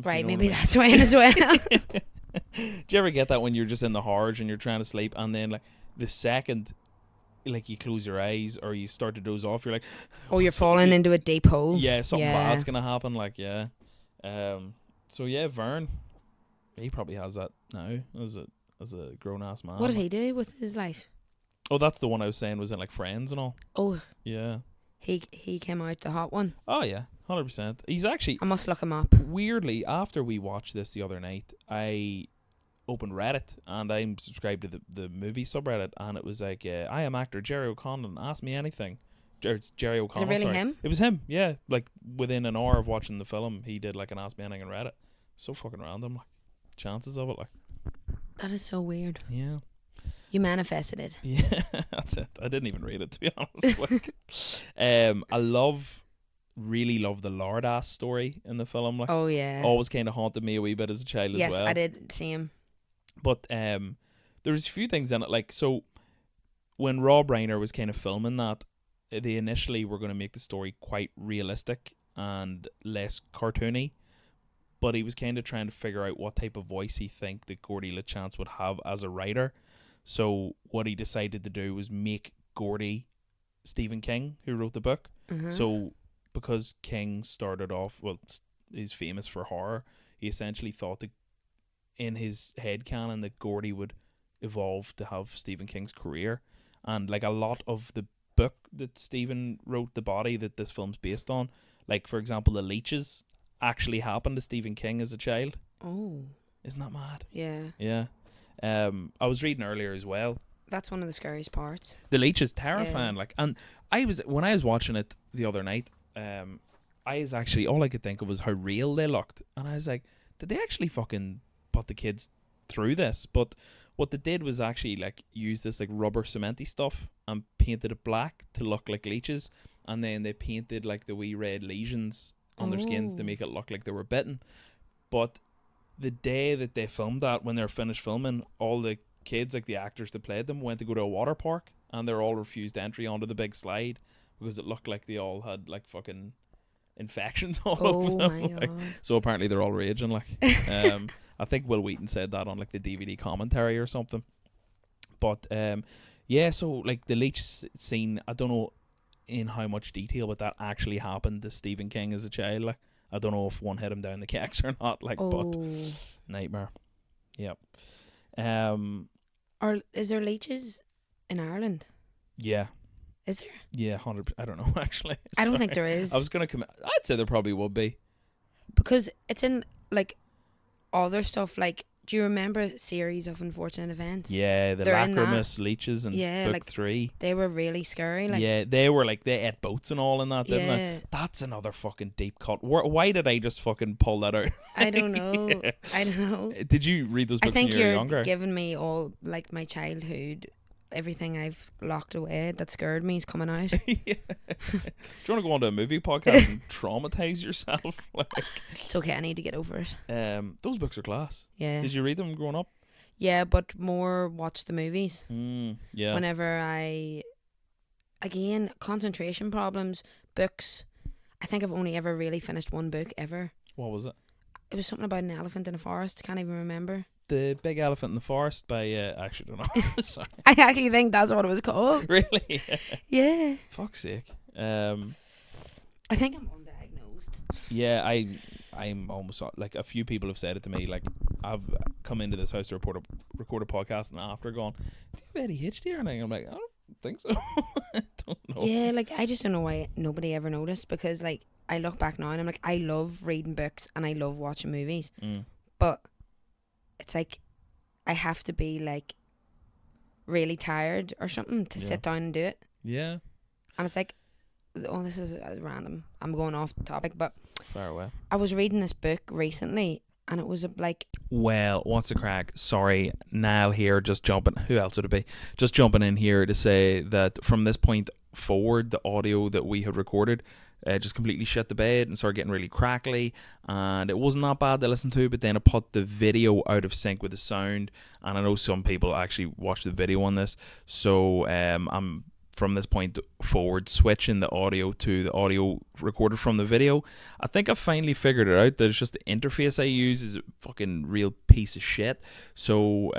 Right, maybe that's when as well. Do you ever get that when you're just in the horrors and you're trying to sleep, and then like the second like you close your eyes or you start to doze off, you're like, oh, you're falling into a deep hole. Yeah, something bad's gonna happen. Like, yeah. So yeah, Vern, he probably has that now as a grown ass man. What did he do with his life? Oh, that's the one I was saying was in like Friends and all. Oh, yeah. He came out the hot one. Oh yeah, 100%. He's actually. I must look him up. Weirdly, after we watched this the other night, I opened Reddit and I'm subscribed to the movie subreddit, and it was like, I am actor Jerry O'Connell, ask me anything. Jerry O'Connell. Is it really him? It was him, yeah. Like within an hour of watching the film, he did like an ask me anything on Reddit. So fucking random, like chances of it, like. That is so weird. Yeah. You manifested it. Yeah, that's it. I didn't even read it, to be honest. Like, I really love the lard ass story in the film. Like, oh yeah, always kind of haunted me a wee bit as a child as well. Yes, I did see him. But there's a few things in it. Like, so when Rob Reiner was kind of filming that, they initially were going to make the story quite realistic and less cartoony. But he was kind of trying to figure out what type of voice he think that Gordy LeChance would have as a writer. So what he decided to do was make Gordy Stephen King, who wrote the book. So because King started off, well, he's famous for horror, he essentially thought that in his head canon that Gordy would evolve to have Stephen King's career. And like a lot of the book that Stephen wrote, the body that this film's based on, like for example the leeches actually happened to Stephen King as a child. Oh, isn't that mad? Yeah. I was reading earlier as well. That's one of the scariest parts. The leech is terrifying. Like, and when I was watching it the other night, I was actually, all I could think of was how real they looked, and I was like, did they actually fucking put the kids through this? But what they did was actually like use this like rubber cementy stuff and painted it black to look like leeches, and then they painted like the wee red lesions on their skins to make it look like they were bitten. But the day that they filmed that, when they're finished filming, all the kids, like the actors that played them, went to go to a water park, and they're all refused entry onto the big slide because it looked like they all had like fucking infections all over them. My God. So apparently they're all raging. Like, I think Will Wheaton said that on like the DVD commentary or something. But yeah, so like the leech scene, I don't know in how much detail, but that actually happened to Stephen King as a child. Like, I don't know if one hit him down the kecks or not. Like, but nightmare. Yep. Or is there leeches in Ireland? Yeah. Is there? Yeah, 100%. I don't know actually. I don't think there is. I was gonna come. I'd say there probably would be. Because it's in like other stuff. Like, do you remember a series of unfortunate events? Yeah, the Lacrimus leeches and book like 3. They were really scary. Like, yeah, they were like, they ate boats and all in that, didn't they? That's another fucking deep cut. Why did I just fucking pull that out? I don't know. I don't know. Did you read those books I think when you were you're younger? giving me all like my childhood. Everything I've locked away that scared me is coming out. Yeah. Do you want to go on to a movie podcast and traumatize yourself? Like, it's okay, I need to get over it. Those books are class. Yeah. Did you read them growing up? Yeah, but more watch the movies. Yeah. Whenever again, concentration problems, books. I think I've only ever really finished one book ever. What was it? It was something about an elephant in a forest. Can't even remember. The Big Elephant in the Forest by, I actually don't know. Sorry. I actually think that's what it was called. Really? Yeah. Fuck's sake. I think I'm undiagnosed. Yeah, I'm almost, like, a few people have said it to me. Like, I've come into this house to record a podcast, and after gone, do you have ADHD or anything? I'm like, I don't think so. I don't know. Yeah, like, I just don't know why nobody ever noticed, because, like, I look back now and I'm like, I love reading books and I love watching movies. But it's like I have to be like really tired or something to sit down and do it. Yeah. And it's like, oh, this is random. I'm going off the topic, but Far away. I was reading this book recently, and it was like, well, what's the crack? Sorry, Niall here, just jumping. Who else would it be? Just jumping in here to say that from this point forward, the audio that we had recorded just completely shit the bed and started getting really crackly, and it wasn't that bad to listen to, but then it put the video out of sync with the sound, and I know some people actually watch the video on this, so I'm from this point forward switching the audio to the audio recorded from the video. I think I've finally figured it out that it's just the interface I use is a fucking real piece of shit. So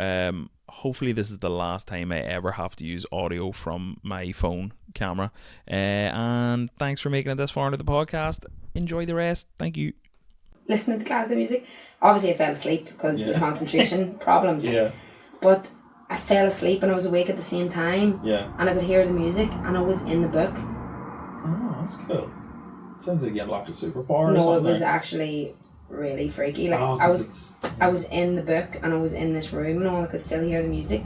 hopefully this is the last time I ever have to use audio from my phone camera. And thanks for making it this far into the podcast. Enjoy the rest. Thank you. Listening to classical music. Obviously I fell asleep because of the concentration problems. Yeah. But I fell asleep and I was awake at the same time. Yeah. And I could hear the music and I was in the book. Oh, that's cool. Sounds like you unlocked a superpower or No, something. it was actually really freaky. Like Oh, I was in the book and I was in this room and all, I could still hear the music.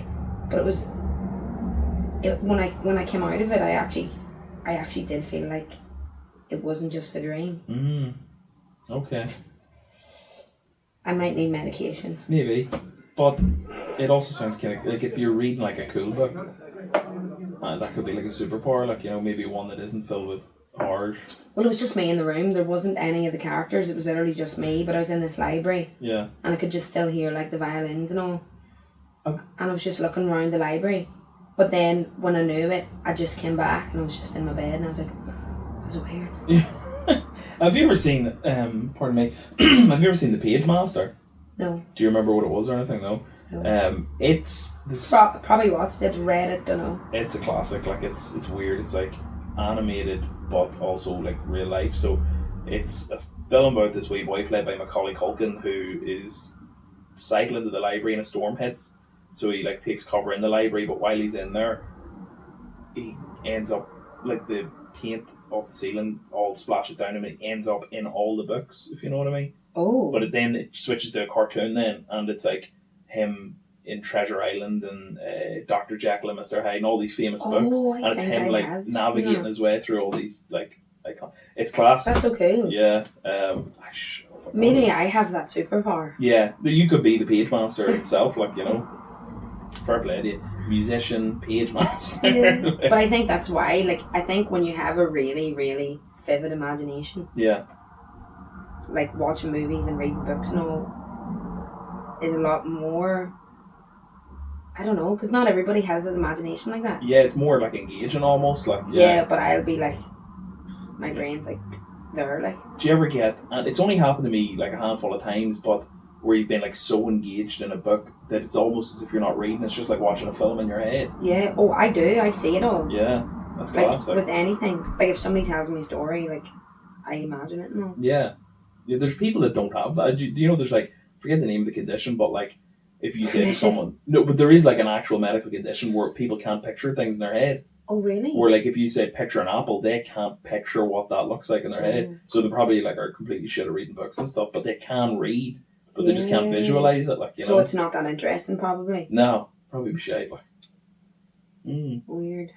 But when I came out of it, I actually did feel like it wasn't just a dream. Okay. I might need medication. Maybe. But it also sounds kind of like if you're reading like a cool book, that could be like a superpower, like, you know, maybe one that isn't filled with horrors. Well, it was just me in the room. There wasn't any of the characters. It was literally just me. But I was in this library. Yeah. And I could just still hear like the violins and all. And I was just looking around the library. But then when I knew it, I just came back and I was just in my bed and I was like, that was weird. Yeah. Have you ever seen, pardon me, have you ever seen The Page Master? No. Do you remember what it was or anything? No. It's this. Probably watched it, read it, don't know. It's a classic. Like it's weird. It's like animated, but also like real life. So it's a film about this wee boy played by Macaulay Culkin who is cycling to the library and a storm hits. So he like takes cover in the library, but while he's in there, he ends up like the paint off the ceiling all splashes down him and he ends up in all the books, if you know what I mean. Oh. But then it switches to a cartoon then, and it's like him in Treasure Island and Dr. Jekyll and Mr. Hyde and all these famous books, and it's him like navigating his way through all these like icon. It's class. That's so cool. Yeah. Maybe I have that superpower. Yeah, you could be the Page Master himself, like, you know. Fair play to you. Musician, Page Master. Yeah. But I think that's why, like, I think when you have a really, really vivid imagination. Yeah. Like watching movies and reading books and all is a lot more, I don't know, because not everybody has an imagination like that. Yeah, it's more like engaging almost, like. Yeah, but I'll be like, my brain's like there, like. Do you ever get, and it's only happened to me like a handful of times, but where you've been like so engaged in a book that it's almost as if you're not reading, it's just like watching a film in your head. Yeah, oh, I do, I see it all. Yeah, that's like, classic. With anything, like if somebody tells me a story, like I imagine it and all. Yeah, there's people that don't have that. Do you know there's like, forget the name of the condition, but like if you say to someone, no, but there is like an actual medical condition where people can't picture things in their head. Oh, really? Where like if you say picture an apple, they can't picture what that looks like in their head. So they probably like are completely shit at reading books and stuff, but they can read, but they just can't visualize it, like, you know. So it's not that interesting, probably. No, probably be shite, like. Weird.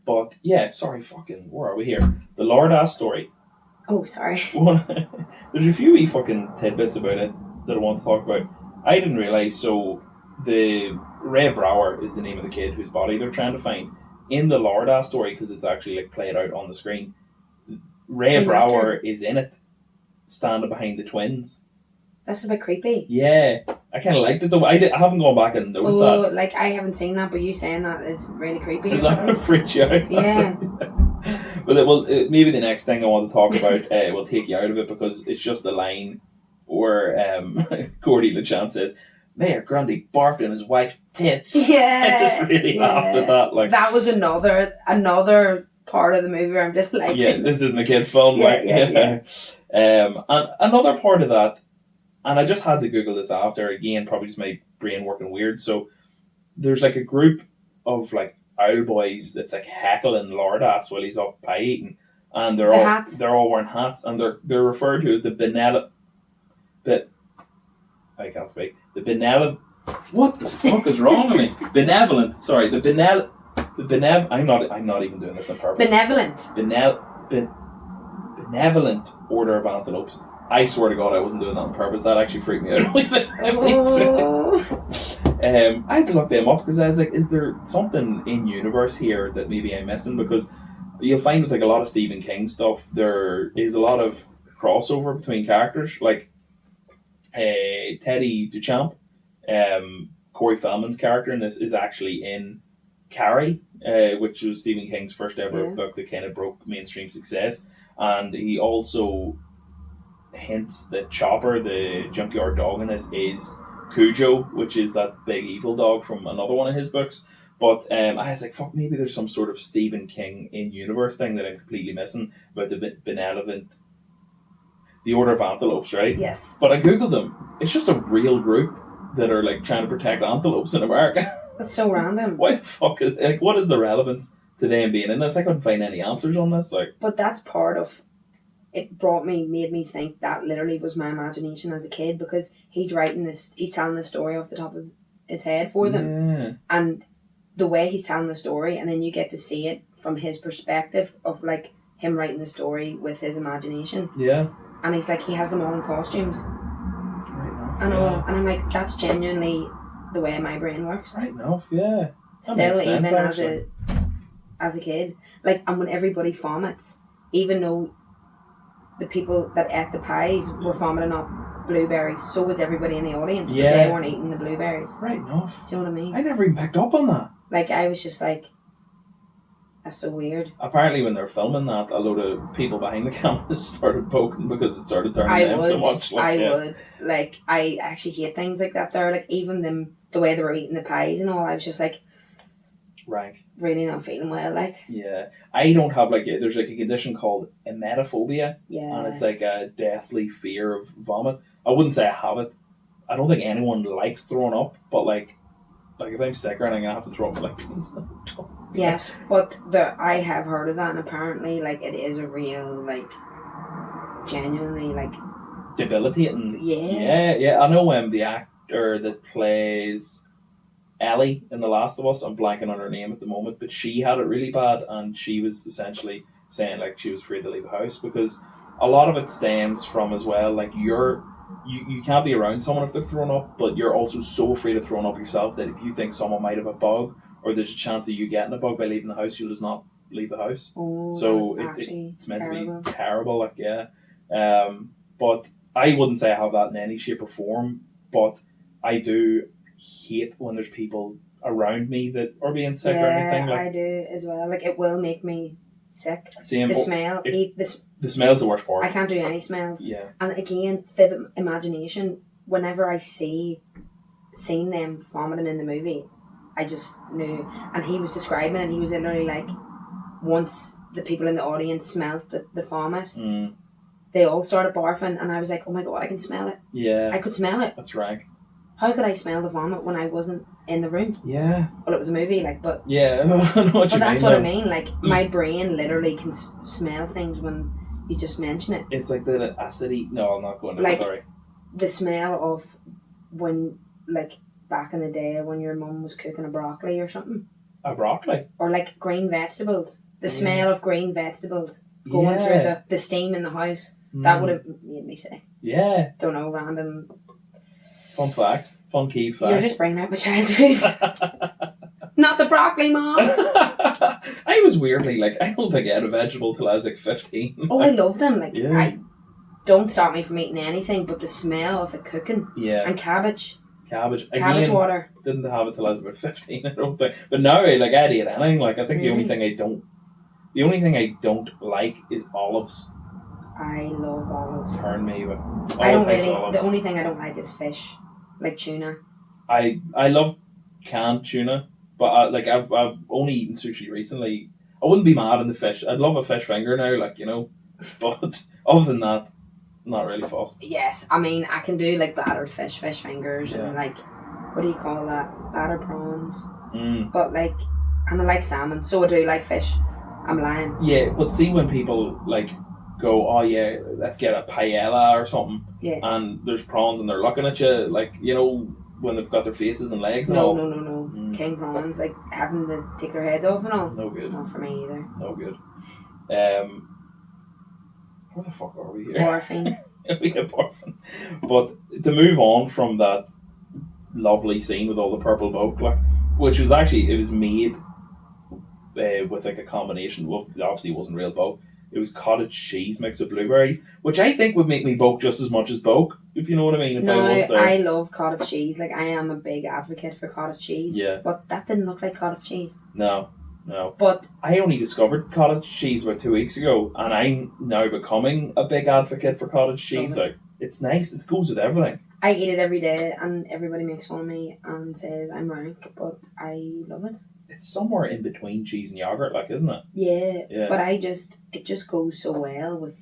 But yeah, sorry, fucking, where are we here? The Lord Ass story. Oh, sorry. There's a few wee fucking tidbits about it that I want to talk about. I didn't realise, so the Ray Brower is the name of the kid whose body they're trying to find. In the Lord Ass story, because it's actually like played out on the screen, Ray Brower is in it, standing behind the twins. That's a bit creepy. Yeah, I kind of liked it though. I haven't gone back and noticed that. Like I haven't seen that, but you saying that is really creepy. Is that going to freak you out? Yeah. But maybe the next thing I want to talk about will take you out of it, because it's just the line where Cordy LeChance says, Mayor Grundy barfed in his wife's tits. Yeah. I just really laughed at that. Like, that was another part of the movie where I'm just like, yeah, this isn't a kid's film. Yeah. And another part of that, and I just had to Google this after, again, probably just my brain working weird. So there's like a group of like owl boys that's like heckling Lord Ass while he's up pie eating, and they're all wearing hats, and they're referred to as the I can't speak. The benevolent. What the fuck is wrong with me? Benevolent. Sorry, the I'm not even doing this on purpose. Benevolent. Benevolent Order of Antelopes. I swear to God, I wasn't doing that on purpose. That actually freaked me out. I had to look them up because I was like, is there something in universe here that maybe I'm missing? Because you'll find with like a lot of Stephen King stuff, there is a lot of crossover between characters. Like Teddy Duchamp, Corey Feldman's character in this is actually in Carrie, which was Stephen King's first ever book that kind of broke mainstream success. And he also hints that Chopper, the junkyard dog in this, is Cujo, which is that big evil dog from another one of his books. But I was like, fuck, maybe there's some sort of Stephen King in-universe thing that I'm completely missing about the benevolent, the Order of Antelopes, right? Yes. But I googled them. It's just a real group that are like trying to protect antelopes in America. That's so random. Why the fuck is like? What is the relevance to them being in this? I couldn't find any answers on this. Like, but that's part of it. Made me think that literally was my imagination as a kid, because he's telling the story off the top of his head for them, and the way he's telling the story, and then you get to see it from his perspective of like him writing the story with his imagination. Yeah. And he's like, he has them all in costumes. Right enough. And all, and I'm like, that's genuinely the way my brain works. Right enough, yeah. Still, even as a kid, like, and when everybody vomits, even though the people that ate the pies were vomiting up blueberries, so was everybody in the audience. Yeah. But they weren't eating the blueberries. Right enough. Do you know what I mean? I never even picked up on that. Like, I was just like, that's so weird. Apparently, when they're filming that, a load of people behind the cameras started poking because it started turning them so much. Like, I would. Like, I actually hate things like that there. Like, even them, the way they were eating the pies and all, I was just like, rank. Really not feeling well, like. Yeah. I don't have, like, there's like a condition called emetophobia. Yeah. And it's like a deathly fear of vomit. I wouldn't say I have it. I don't think anyone likes throwing up, but like if I'm sick or anything, I have to throw up. Like, yes, but I have heard of that, and apparently, like, it is a real, like, genuinely, like, debilitating. Yeah. Yeah. I know the actor that plays Ellie in The Last of Us, I'm blanking on her name at the moment, but she had it really bad, and she was essentially saying, like, she was afraid to leave the house because a lot of it stems from, as well, like, you can't be around someone if they're throwing up, but you're also so afraid of throwing up yourself that if you think someone might have a bug, or there's a chance of you getting a bug by leaving the house, you'll just not leave the house. Oh, so it's meant to be terrible, like, yeah. But I wouldn't say I have that in any shape or form, but I do hate when there's people around me that are being sick or anything. Like, I do as well. Like, it will make me sick. Same. The smell. The smell's the worst part. I can't do any smells. Yeah. And again, vivid imagination, whenever I seen them vomiting in the movie, I just knew. And he was describing it, and he was literally like, once the people in the audience smelled the vomit, they all started barfing, and I was like, oh my God, I can smell it. Yeah. I could smell it. That's right. How could I smell the vomit when I wasn't in the room? Yeah. Well, it was a movie, like, but... Yeah, I know what you mean. But that's what I mean, like, my brain literally can smell things when you just mention it. It's like the acidity... No, I'm not going to... Like, sorry. The smell of when, like, back in the day when your mum was cooking a broccoli or something. A broccoli? Or, like, green vegetables. The smell of green vegetables going through the steam in the house. That would have made me sick. Yeah. Don't know, random... Fun fact. Fun key fact. You're just bringing out my childhood. Not the broccoli, Mom. I was weirdly, like, I don't think I had a vegetable till I was like 15. Oh, I love them. Like, I don't stop me from eating anything, but the smell of it cooking. Yeah. And cabbage. Cabbage Water. Didn't have it till I was about 15, I don't think. But now, like, I'd eat anything. Like, I think the only thing I don't like is olives. I love olives. Turn me with I don't really. Olives. The only thing I don't like is fish, like tuna. I love canned tuna, but I've only eaten sushi recently. I wouldn't be mad on the fish. I'd love a fish finger now, like, you know. But other than that, not really fussed. Yes, I mean, I can do like battered fish fingers, and like, what do you call that? Battered prawns. But like, and I like salmon, so I do like fish. I'm lying. Yeah, but see when people like go, oh yeah, let's get a paella or something, Yeah. and there's prawns and they're looking at you like, you know, when they've got their faces and legs and No, all. no. King prawns, like having to take their heads off and all. No good. Not for me either. No good. Where the fuck are we here? Morphine. We have morphine. But to move on from that lovely scene with all the purple boat, like, which was actually, it was made with like a combination. Well, obviously it wasn't real boat. It was cottage cheese mixed with blueberries, which I think would make me boke just as much as boke, if you know what I mean. If no, I was there. I love cottage cheese. Like, I am a big advocate for cottage cheese. Yeah. But that didn't look like cottage cheese. No. But I only discovered cottage cheese about 2 weeks ago, and I'm now becoming a big advocate for cottage cheese. Like, it's nice. It goes with everything. I eat it every day, and everybody makes fun of me and says I'm rank, but I love it. It's somewhere in between cheese and yogurt, like, isn't it? Yeah. But it just goes so well with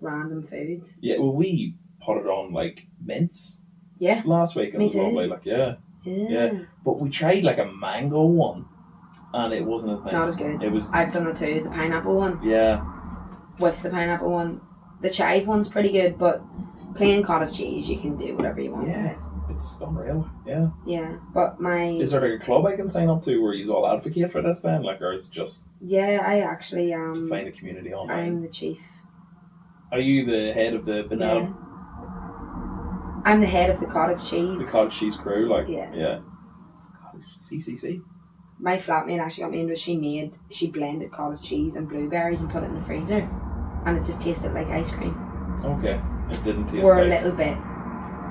random foods. Yeah, well, we put it on, like, mince. Yeah. Last week, and it was lovely, like, yeah. But we tried, like, a mango one, and it wasn't as nice. Not as good. It was. I've done it too, the pineapple one. Yeah. With the pineapple one. The chive one's pretty good, but plain cottage cheese, you can do whatever you want with it. It's unreal, yeah. Yeah, but Is there like a club I can sign up to where you all advocate for this then? Like, or is it just... Yeah, I actually to find a community online? I'm the chief. Are you the head of the banana? Yeah. I'm the head of the cottage cheese. The cottage cheese crew, like... Yeah. Cottage CCC? My flatmate actually got me into it. She blended cottage cheese and blueberries and put it in the freezer. And it just tasted like ice cream. Okay. It didn't taste We're like... a little bit...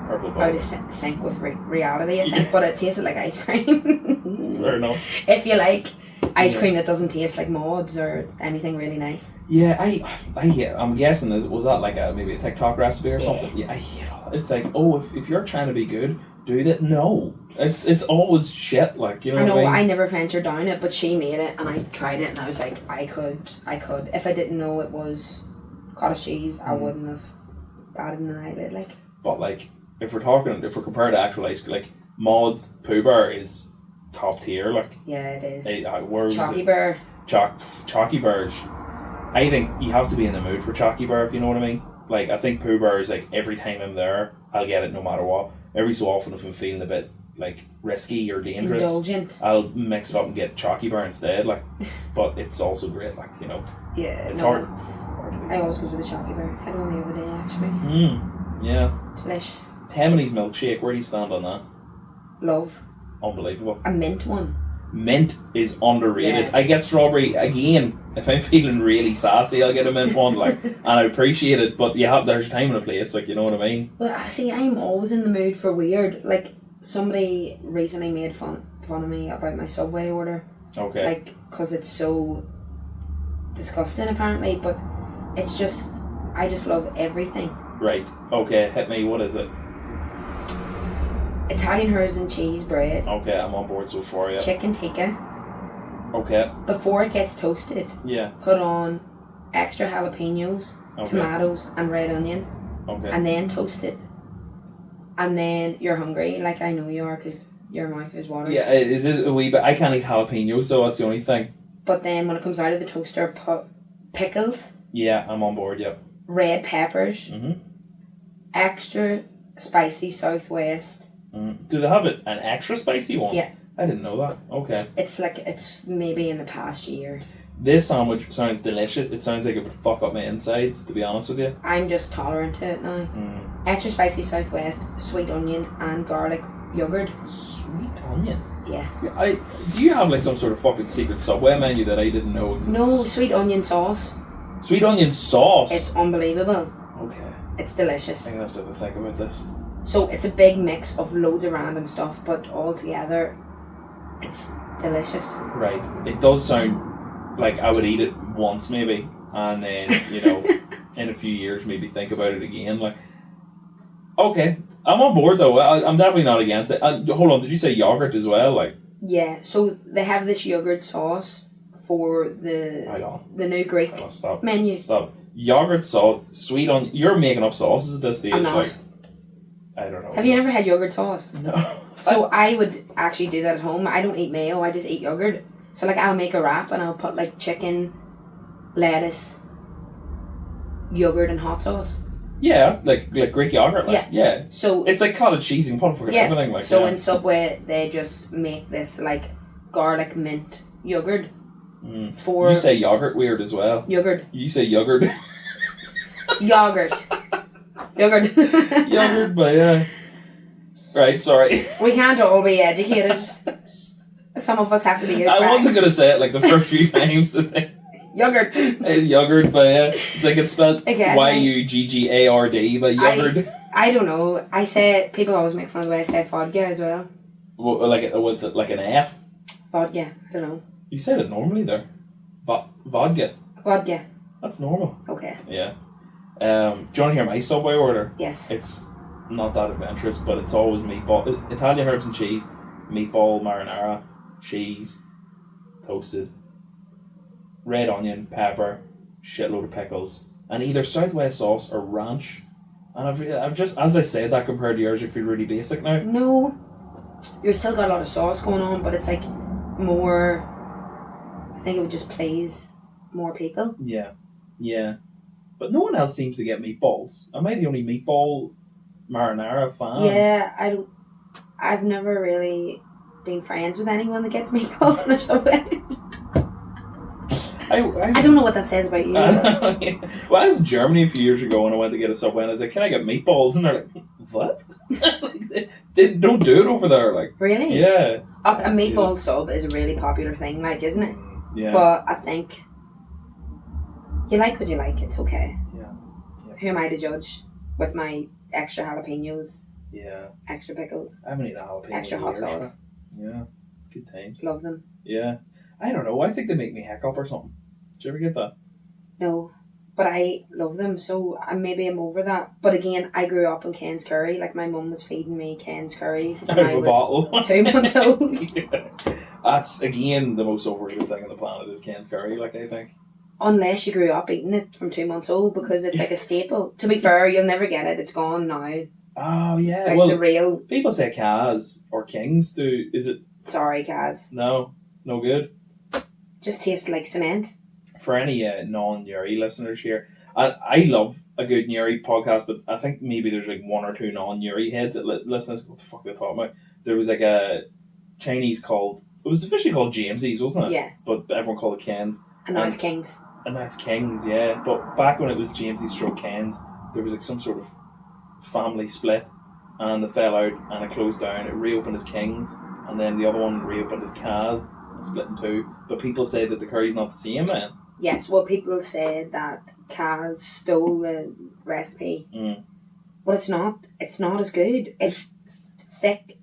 out of sync with reality, I think, but it tasted like ice cream. Fair enough. If you like ice cream that doesn't taste like mods or anything really nice. Yeah, I'm guessing was that like maybe a TikTok recipe or something? Yeah, it's like, oh, if you're trying to be good, do that. No, it's always shit. Like, you know. What I mean? I never ventured down it, but she made it and I tried it and I was like, I could. If I didn't know it was cottage cheese, I wouldn't have batted an eyelid. Like, but like. If we're compared to actual ice cream, like Maud's Pooh Bear is top tier, like. Yeah, it is. Chalky Bear. Chalky Bears. I think you have to be in the mood for Chalky Bear, if you know what I mean. Like, I think Pooh Bear is like, every time I'm there, I'll get it no matter what. Every so often, if I'm feeling a bit like risky or dangerous, indulgent, I'll mix it up and get Chalky Bear instead. Like, but it's also great, like, you know. Yeah. It's hard. I always go for the Chalky Bear. I had one the other day actually. Yeah. Delish. Temany's milkshake, where do you stand on that? Love. Unbelievable. A mint one. Mint is underrated. Yes. I get strawberry again. If I'm feeling really sassy, I'll get a mint one, like, and I appreciate it. But there's a time and a place, like, you know what I mean. Well, see, I'm always in the mood for weird. Like, somebody recently made fun of me about my Subway order. Okay. Like, because it's so disgusting apparently, but it's just, I just love everything. Right. Okay. Hit me. What is it? Italian herbs and cheese bread. Okay, I'm on board so far, yeah. Chicken tikka. Okay. Before it gets toasted, put on extra jalapenos, tomatoes, and red onion. Okay. And then toast it. And then you're hungry, like I know you are, because your mouth is watering. Yeah, it is a wee bit. I can't eat jalapenos, so that's the only thing. But then when it comes out of the toaster, put pickles. Yeah, I'm on board, yeah. Red peppers. Mm-hmm. Extra spicy Southwest. Do they have an extra spicy one? Yeah. I didn't know that. Okay. It's maybe in the past year. This sandwich sounds delicious. It sounds like it would fuck up my insides, to be honest with you. I'm just tolerant to it now. Extra spicy Southwest, sweet onion, and garlic yogurt. Sweet onion? Yeah. Do you have like some sort of fucking secret Subway menu that I didn't know exists? No, sweet onion sauce. Sweet onion sauce? It's unbelievable. Okay. It's delicious. I'm going to have to think about this. So it's a big mix of loads of random stuff, but all together, it's delicious. Right. It does sound like I would eat it once maybe, and then, in a few years maybe think about it again. Like, okay, I'm on board though. I'm definitely not against it. Hold on, did you say yogurt as well? Like. Yeah. So they have this yogurt sauce for the new Greek menu. Stop. Yogurt sauce, sweet onion. You're making up sauces at this stage. I'm not. Like, I don't know. Have you never had yogurt sauce? No. So I would actually do that at home. I don't eat mayo. I just eat yogurt. So like I'll make a wrap and I'll put like chicken, lettuce, yogurt and hot sauce. Yeah, like Greek yogurt. Like, yeah. So it's like cottage cheese and fucking everything. Like so in Subway they just make this like garlic mint yogurt. For you say yogurt weird as well. Yogurt. You say yogurt. Yogurt. Yogurt, but yeah. Right, sorry. We can't all be educated. Some of us have to be. I wasn't gonna say it like the first few times. Yogurt. Yogurt, but yeah, it's like it's spelled Yuggard, but yogurt. I don't know. I say people always make fun of the way I say vodka as well. Well, with like an F. Vodka. I don't know. You said it normally there. Vodka. Vodka. That's normal. Okay. Yeah. Do you want to hear my Subway order? Yes. It's not that adventurous, but it's always meatball, Italian herbs and cheese, meatball marinara, cheese, toasted, red onion, pepper, shitload of pickles, and either Southwest sauce or ranch. And I've just, as I said that compared to yours, you feel really basic now. No, you've still got a lot of sauce going on, but it's like more. I think it would just please more people. Yeah, yeah, but no one else seems to get meatballs. Am I the only meatball marinara fan? Yeah, I've never really been friends with anyone that gets meatballs in their Subway. I don't know what that says about you. Yeah. Well, I was in Germany a few years ago and I went to get a Subway and I was like, can I get meatballs? And they're like, what? They don't do it over there. Like, really? Yeah. A meatball sub is a really popular thing, like, isn't it? Yeah. But I think you like what you like. It's okay. Yeah. Who am I to judge with my extra jalapenos? Yeah. Extra pickles. I haven't eaten a jalapeno. Extra hot sauce. Yeah. Good times. Love them. Yeah. I don't know. I think they make me hiccup or something. Did you ever get that? No. But I love them, so maybe I'm over that. But again, I grew up on Ken's curry. Like, my mum was feeding me Ken's curry when I was 2 months old. Yeah. That's, again, the most overrated thing on the planet is Ken's curry, like, I think. Unless you grew up eating it from 2 months old, because it's like a staple. To be fair, you'll never get it. It's gone now. Oh, yeah. Like, well, the real... people say Kaz or Kings do. Is it... Sorry, Kaz. No good? Just tastes like cement. For any non-Yuri listeners here, I love a good Yuri podcast, but I think maybe there's like one or two non-Yuri heads that listen to what the fuck they're talking about. There was like a Chinese called, it was officially called Jamesies, wasn't it? Yeah. But everyone called it Kens. And now it's Kings. And now it's Kings, yeah. But back when it was Jamesies stroke Kens, there was like some sort of family split, and it fell out, and it closed down. It reopened as Kings, and then the other one reopened as Kaz, and split in two. But people say that the curry's not the same, man. Yes, well, people said that Kaz stole the recipe. But it's not. It's not as good. It's thick.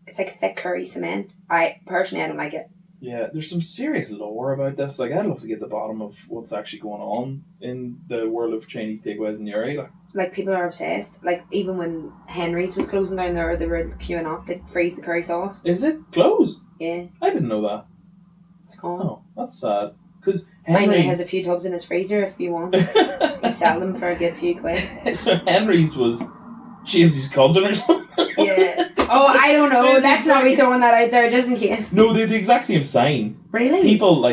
It's like thick curry cement. I don't like it. Yeah, there's some serious lore about this. Like, I'd love to get to the bottom of what's actually going on in the world of Chinese takeaways in Yuri. Like, people are obsessed. Like, even when Henry's was closing down there, they were queuing up to freeze the curry sauce. Is it closed? Yeah. I didn't know that. It's gone. Oh, that's sad. Because my mate has a few tubs in his freezer if you want. He sell them for a good few quid. So Henry's was James's cousin or something? Yeah. Oh, I don't know. Let's not be throwing that out there just in case. No, they're the exact same sign. Really? People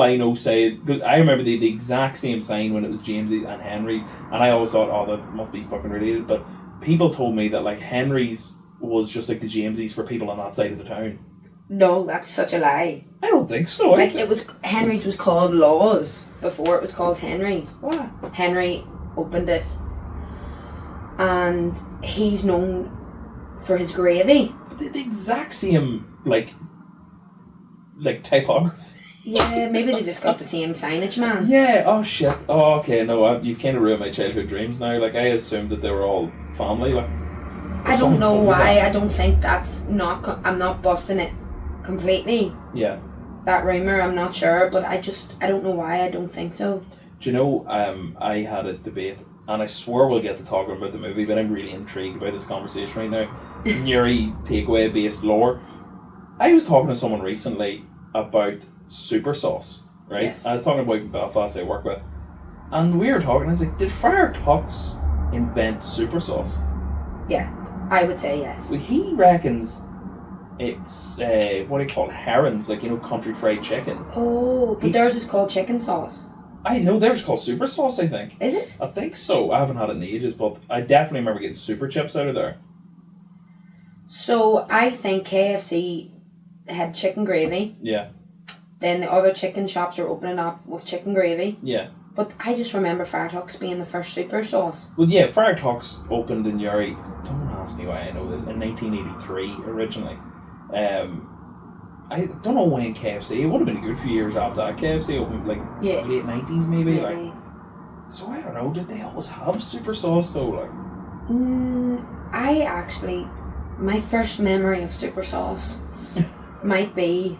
I know say, because I remember the exact same sign when it was James's and Henry's, and I always thought, oh, that must be fucking related. But people told me that like Henry's was just like the James's for people on that side of the town. No, that's such a lie. I don't think so. Like, it was Henry's was called Laws before it was called Henry's. What? Henry opened it, and he's known for his gravy. The exact same like typography. Yeah, maybe they just got the same signage, man. Yeah. Oh shit. Oh okay. No, you've kind of ruined my childhood dreams now. Like, I assumed that they were all family. Like, I don't know why. I don't think that's not. I'm not busting it completely. Yeah. That rumour, I'm not sure, but I don't know why. I don't think so. Do you know? I had a debate, and I swore we'll get to talking about the movie, but I'm really intrigued by this conversation right now. Yuri takeaway based lore. I was talking to someone recently about super sauce, right? Yes. I was talking about Belfast I work with, and we were talking. I was like, did Friar Tuck's invent super sauce? Yeah, I would say yes. Well, he reckons it's what do you call it? Herons, like, you know, country fried chicken. Oh, but theirs is called chicken sauce. I know they're just called super sauce, I think. Is it? I think so. I haven't had it in ages, but I definitely remember getting super chips out of there. So I think KFC had chicken gravy. Yeah. Then the other chicken shops are opening up with chicken gravy. Yeah. But I just remember Fire Talks being the first super sauce. Well, yeah, Fire Talks opened in Uri. Don't ask me why I know this. In 1983 originally. I don't know when KFC. It would have been a good few years after that. KFC opened like late 90s maybe. Like. So I don't know. Did they always have super sauce though? Like. I actually, my first memory of super sauce might be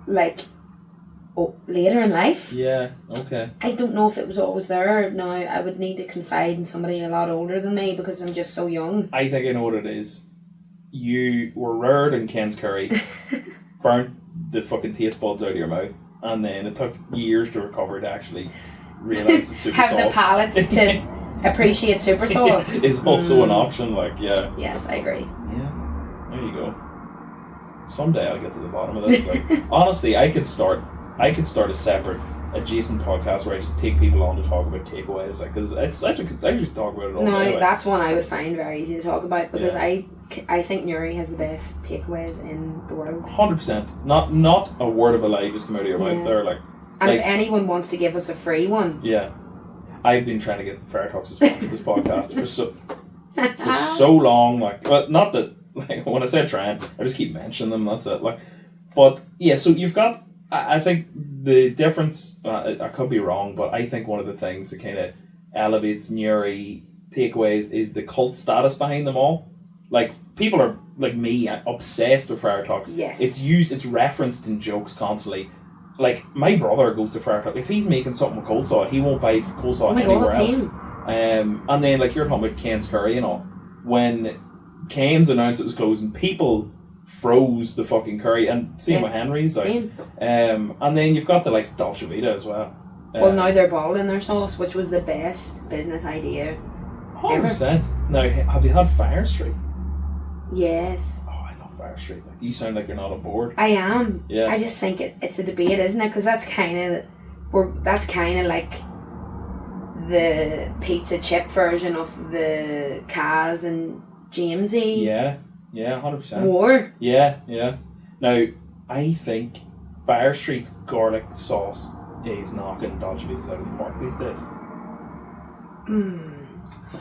like later in life. Yeah. Okay. I don't know if it was always there. Now I would need to confide in somebody a lot older than me because I'm just so young. I think I know what it is. You were reared in Ken's curry, burnt the fucking taste buds out of your mouth, and then it took years to recover to actually realise that super have sauce the palate to appreciate super sauce is also an option. Like, yeah. Yes, I agree. Yeah. There you go. Someday I'll get to the bottom of this. Like, honestly, I could start a separate adjacent podcast where I just take people on to talk about takeaways, like, because it's I just talk about it all. No, anyway. That's one I would find very easy to talk about because Yeah. I think Nuri has the best takeaways in the world. 100%. Not a word of a lie just come out of your mouth there. Like, and if anyone wants to give us a free one, yeah, I've been trying to get Fair Talks to sponsor this podcast for so long. Like, well, not that like when I say trying, I just keep mentioning them. That's it. Like, but yeah, so you've got. I think the difference. I could be wrong, but I think one of the things that kind of elevates Nuri takeaways is the cult status behind them all. Like, people are like me, obsessed with Fire Talks. Yes. It's referenced in jokes constantly. Like, my brother goes to Fire Talk. If he's making something with coleslaw, he won't buy coleslaw anywhere else. And then, like, you're talking about Ken's Curry and all. When Ken's announced it was closing, people froze the fucking curry, and same with Henry's. Like, same. And then you've got the likes of Dolce Vita as well. Well, now they're bottling their sauce, which was the best business idea 100%. Now, have you had Fire Street? Yes. Oh, I love Fire Street. Like, you sound like you're not on board. I am. Yeah. I just think it's a debate, isn't it? Because that's kind of like the pizza chip version of the Kaz and Jamesy. Yeah, 100%. War. Yeah. Now, I think Fire Street's garlic sauce is knocking Dolce Vita's out of the park these days.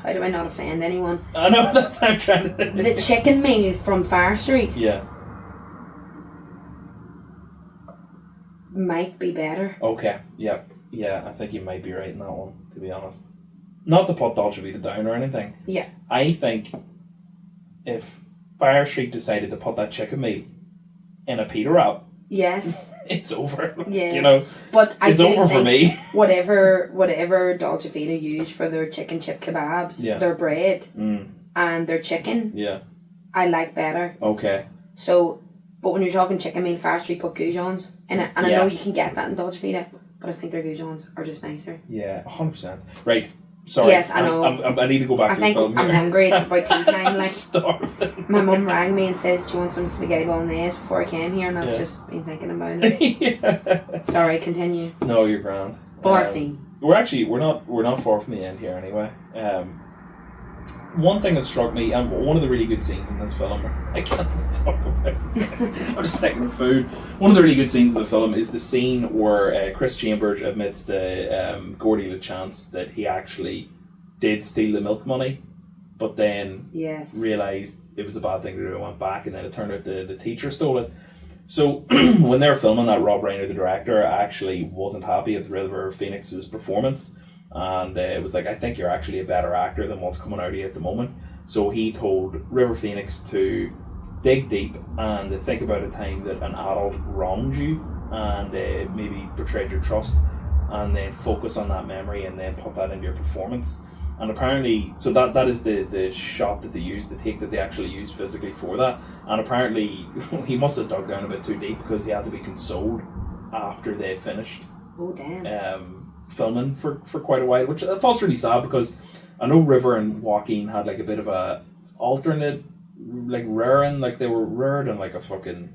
How do I not offend anyone? I know, that's how I'm trying to... The chicken meal from Fire Street Yeah. might be better. Okay, yeah, I think you might be right in that one, to be honest. Not to put Dolce Vita down or anything. Yeah. I think if Fire Street decided to put that chicken meal in a pita wrap, yes, it's over. Yeah. You know, but it's over for me. whatever Dolce Vita use for their chicken chip kebabs, their bread and their chicken, I like better. Okay. So, but when you're talking chicken meal, Fire Street put goujons in it, and I know you can get that in Dolce Vita, but I think their goujons are just nicer. Yeah, 100%. Right. Sorry. Yes, I know. I need to go back to the film here. I'm hungry. It's about tea time. Like, starving. My mum rang me and says, "Do you want some spaghetti bolognese?" before I came here, and I've just been thinking about it. Sorry, continue. No, you're grand. Barfing. We're not far from the end here anyway. One thing that struck me, and one of the really good scenes in this film, I can't talk about it. I'm just thinking of food. One of the really good scenes in the film is the scene where Chris Chambers admits to Gordy LeChance that he actually did steal the milk money, but then realised it was a bad thing to do and went back, and then it turned out the teacher stole it. So when they were filming that, Rob Reiner, the director, actually wasn't happy with River Phoenix's performance. And it was like, I think you're actually a better actor than what's coming out of you at the moment. So he told River Phoenix to dig deep and to think about a time that an adult wronged you and maybe betrayed your trust, and then focus on that memory and then put that into your performance. And apparently, so that is the shot that they used, the take that they actually used physically for that. And apparently he must have dug down a bit too deep because he had to be consoled after they finished. Oh, damn. Filming for quite a while, which that's also really sad because I know River and Joaquin had like a bit of a alternate, like rearing, like they were reared in like a fucking,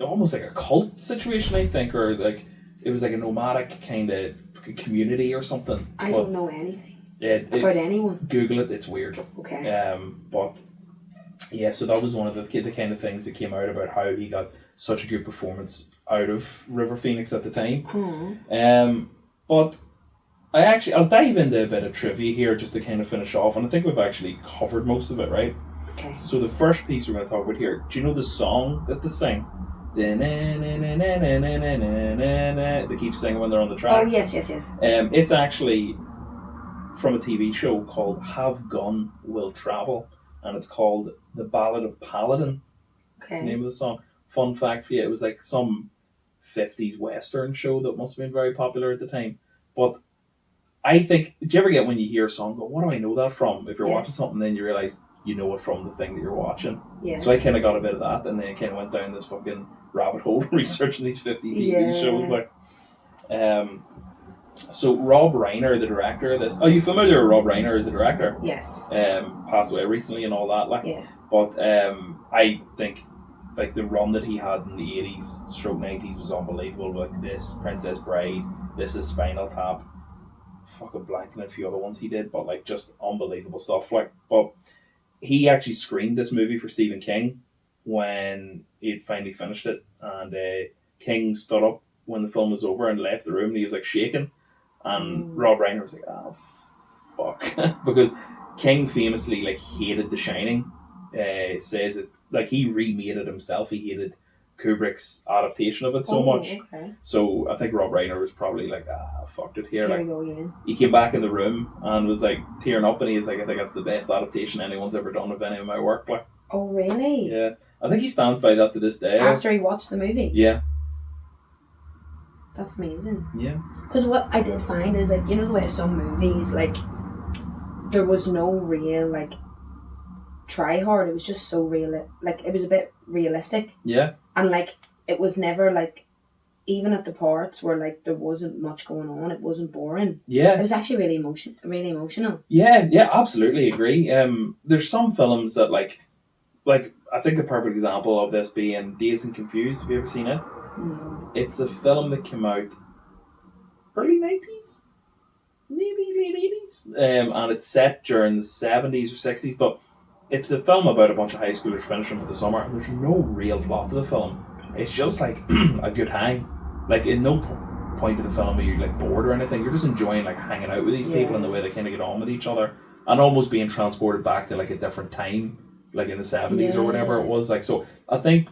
almost like a cult situation, I think, or like it was like a nomadic kind of community or something. I don't know anything about anyone. Google it. It's weird. Okay. But yeah, so that was one of the kind of things that came out about how he got such a good performance out of River Phoenix at the time. But I'll dive into a bit of trivia here just to kind of finish off, and I think we've actually covered most of it, right? Okay. So the first piece we're going to talk about here, do you know the song that they sing? They keep singing when they're on the tracks. Oh, yes. It's actually from a TV show called Have Gun Will Travel, and it's called The Ballad of Paladin. Okay. That's the name of the song. Fun fact for you, it was like some 50s Western show that must have been very popular at the time. But I think, do you ever get when you hear a song, go, what do I know that from? If you're watching something, then you realise you know it from the thing that you're watching. Yes. So I kind of got a bit of that, and then kind of went down this fucking rabbit hole researching these 50 TV shows. Like, so Rob Reiner, the director of this. Are you familiar with Rob Reiner as a director? Yes. Passed away recently and all that. Like, yeah. But I think like the run that he had in the 80s, stroke 90s was unbelievable. Like this, Princess Bride, this is Spinal Tap, fucking blanking a few other ones he did, but like just unbelievable stuff. Like, but he actually screened this movie for Stephen King when he'd finally finished it, and King stood up when the film was over and left the room, and he was like shaking, and Rob Reiner was like, "Oh, fuck," because King famously like hated The Shining. Says it like he remade it himself. He hated Kubrick's adaptation of it so much. Okay. So I think Rob Reiner was probably like, fucked it here. Like, he came back in the room and was like tearing up, and he's like, I think that's the best adaptation anyone's ever done of any of my work. Like, oh really? Yeah, I think he stands by that to this day. After he watched the movie. Yeah. That's amazing. Yeah. Because what I did find is like, you know the way some movies like there was no real like try hard. It was just so real. Like it was a bit realistic. Yeah. And like it was never like, even at the parts where like there wasn't much going on, it wasn't boring. Yeah. It was actually really emotional. Yeah, absolutely agree. There's some films that like I think the perfect example of this being Dazed and Confused. Have you ever seen it? No. It's a film that came out early 90s, maybe late 80s, and it's set during the 70s or 60s, but it's a film about a bunch of high schoolers finishing for the summer, and there's no real plot to the film. It's just like a good hang. Like in no point of the film are you like bored or anything. You're just enjoying like hanging out with these people and the way they kind of get on with each other, and almost being transported back to like a different time, like in the 70s or whatever it was. Like, so I think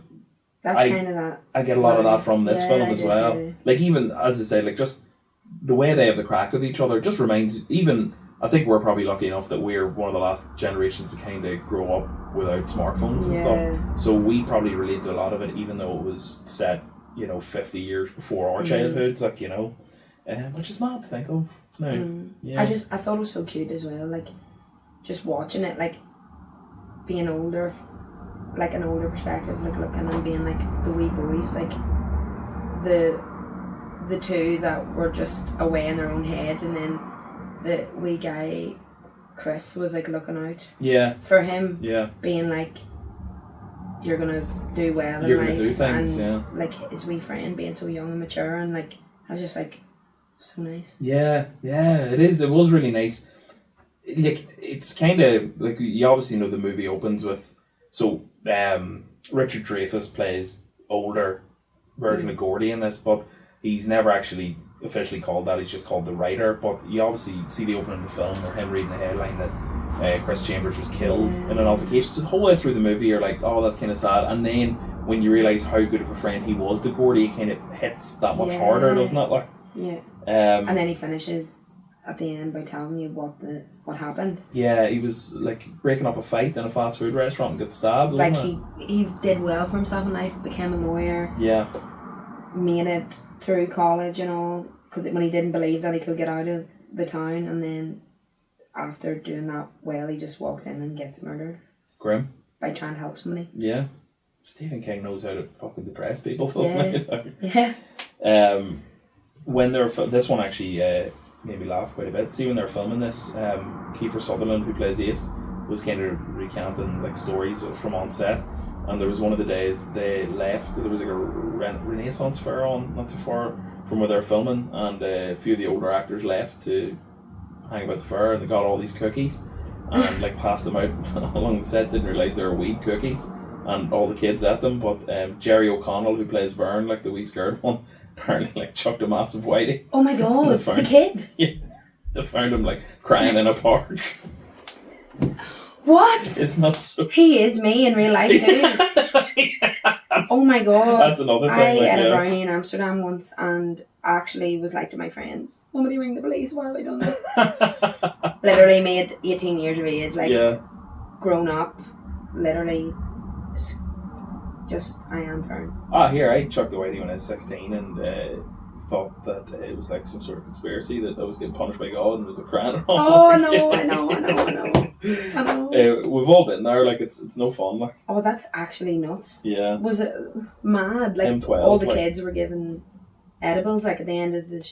that's kind of that. I get a lot of that from this film as well. Too. Like even as I say, like just the way they have the crack with each other just reminds even. I think we're probably lucky enough that we're one of the last generations to kind of grow up without smartphones and stuff. So we probably relate to a lot of it, even though it was set, 50 years before our childhoods, like, which is mad to think of. No. Yeah. I thought it was so cute as well, like, just watching it, like, being older, like an older perspective, like looking and being like the wee boys, like, the two that were just away in their own heads, and then the wee guy, Chris, was like looking out. Yeah. For him. Yeah. Being like, you're gonna do well in life. You're gonna do things, and like his wee friend being so young and mature, and like I was just like, so nice. Yeah, it is. It was really nice. Like it's kind of like you obviously know the movie opens with Richard Dreyfuss plays older version of Gordy in this, but he's never actually officially called that. He's just called the writer. But you obviously see the opening of the film where him reading the headline that Chris Chambers was killed in an altercation. So the whole way through the movie you're like, oh, that's kind of sad, and then when you realise how good of a friend he was to Gordy, it kind of hits that much harder, doesn't it? Like, and then he finishes at the end by telling you what happened. Yeah, he was like breaking up a fight in a fast food restaurant and got stabbed. Like he did well for himself in life, became a lawyer. Yeah, made it through college and all, because when he didn't believe that he could get out of the town, and then after doing that well, he just walks in and gets murdered. Grim. By trying to help somebody. Yeah. Stephen King knows how to fucking depress people, doesn't he? Yeah. When this one actually made me laugh quite a bit. See, when they were filming this, Kiefer Sutherland, who plays Ace, was kind of recanting like stories from on set. And there was one of the days they left, there was like a Renaissance fair on, not too far from where they're filming, and a few of the older actors left to hang about the fair, and they got all these cookies and like passed them out along the set. Didn't realise they were weed cookies, and all the kids ate them. But Jerry O'Connell, who plays Vern, like the wee scared one, apparently like chucked a massive whitey. Oh my god, the kid. Yeah, they found him like crying in a park. What? Isn't that so? He is me in real life too. Oh my god. That's another thing. I ate a brownie in Amsterdam once and actually was like to my friends, "Somebody ring the police, why have I done this?" Literally made 18 years of age, like grown up, literally just I am Fern. Here, I chucked the whitey when I was 16 and thought that it was like some sort of conspiracy that I was getting punished by God and it was a crime. Oh no, I know. We've all been there, like it's no fun. Like. Oh, that's actually nuts. Yeah. Was it mad? Like M12, all the kids were given edibles like at the end of the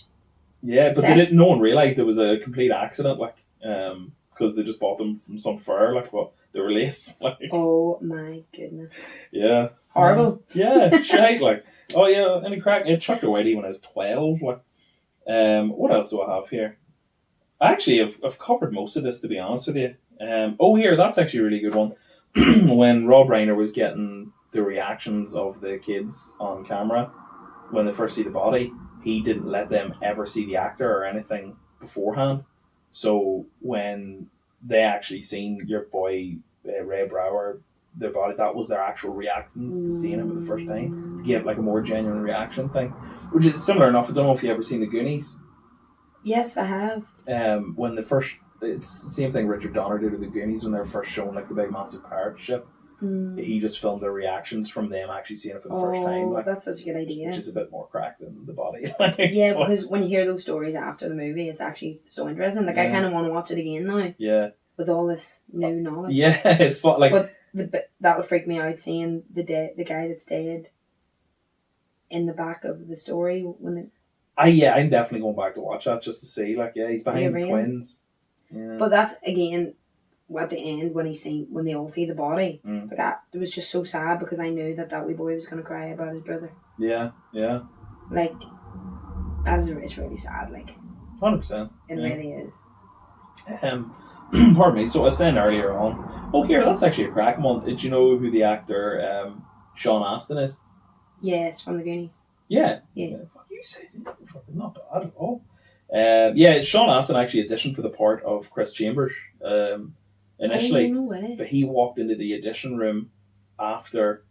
yeah, but no one realised it was a complete accident, like because they just bought them from some fair, like what they were laced. Like. Oh my goodness. Yeah. Horrible. Yeah, shite, like. Oh yeah, any crack? I chucked a whitey when I was 12. Like, what else do I have here? Actually, I've covered most of this, to be honest with you. Here, that's actually a really good one. When Rob Reiner was getting the reactions of the kids on camera when they first see the body, he didn't let them ever see the actor or anything beforehand. So when they actually seen your boy Ray Brower, their body, that was their actual reactions to seeing him for the first time, to get like a more genuine reaction thing, which is similar enough. I don't know if you ever seen the Goonies. Yes, I have. When the first, it's the same thing Richard Donner did with the Goonies when they were first shown like the big massive pirate ship. He just filmed their reactions from them actually seeing it for the first time. Like, that's such a good idea. Which is a bit more crack than the body. Yeah, because when you hear those stories after the movie, it's actually so interesting. Like I kind of want to watch it again now. Yeah. With all this new knowledge. Yeah, it's fun. Like, but that would freak me out seeing the guy that's dead in the back of the story when. I'm definitely going back to watch that just to see. Like, yeah, he's behind the twins. Yeah. But that's again at the end when they all see the body. Like that, it was just so sad because I knew that wee boy was going to cry about his brother. Yeah, yeah. Like, it's really sad. Like, 100%. It really is. Pardon me. So I was saying earlier on. Oh, here, that's actually a crack one. Did you know who the actor Sean Astin is? Yes, from the Goonies. Yeah. What you said? Not bad at all. Sean Astin actually auditioned for the part of Chris Chambers initially. Oh, no way. But he walked into the audition room after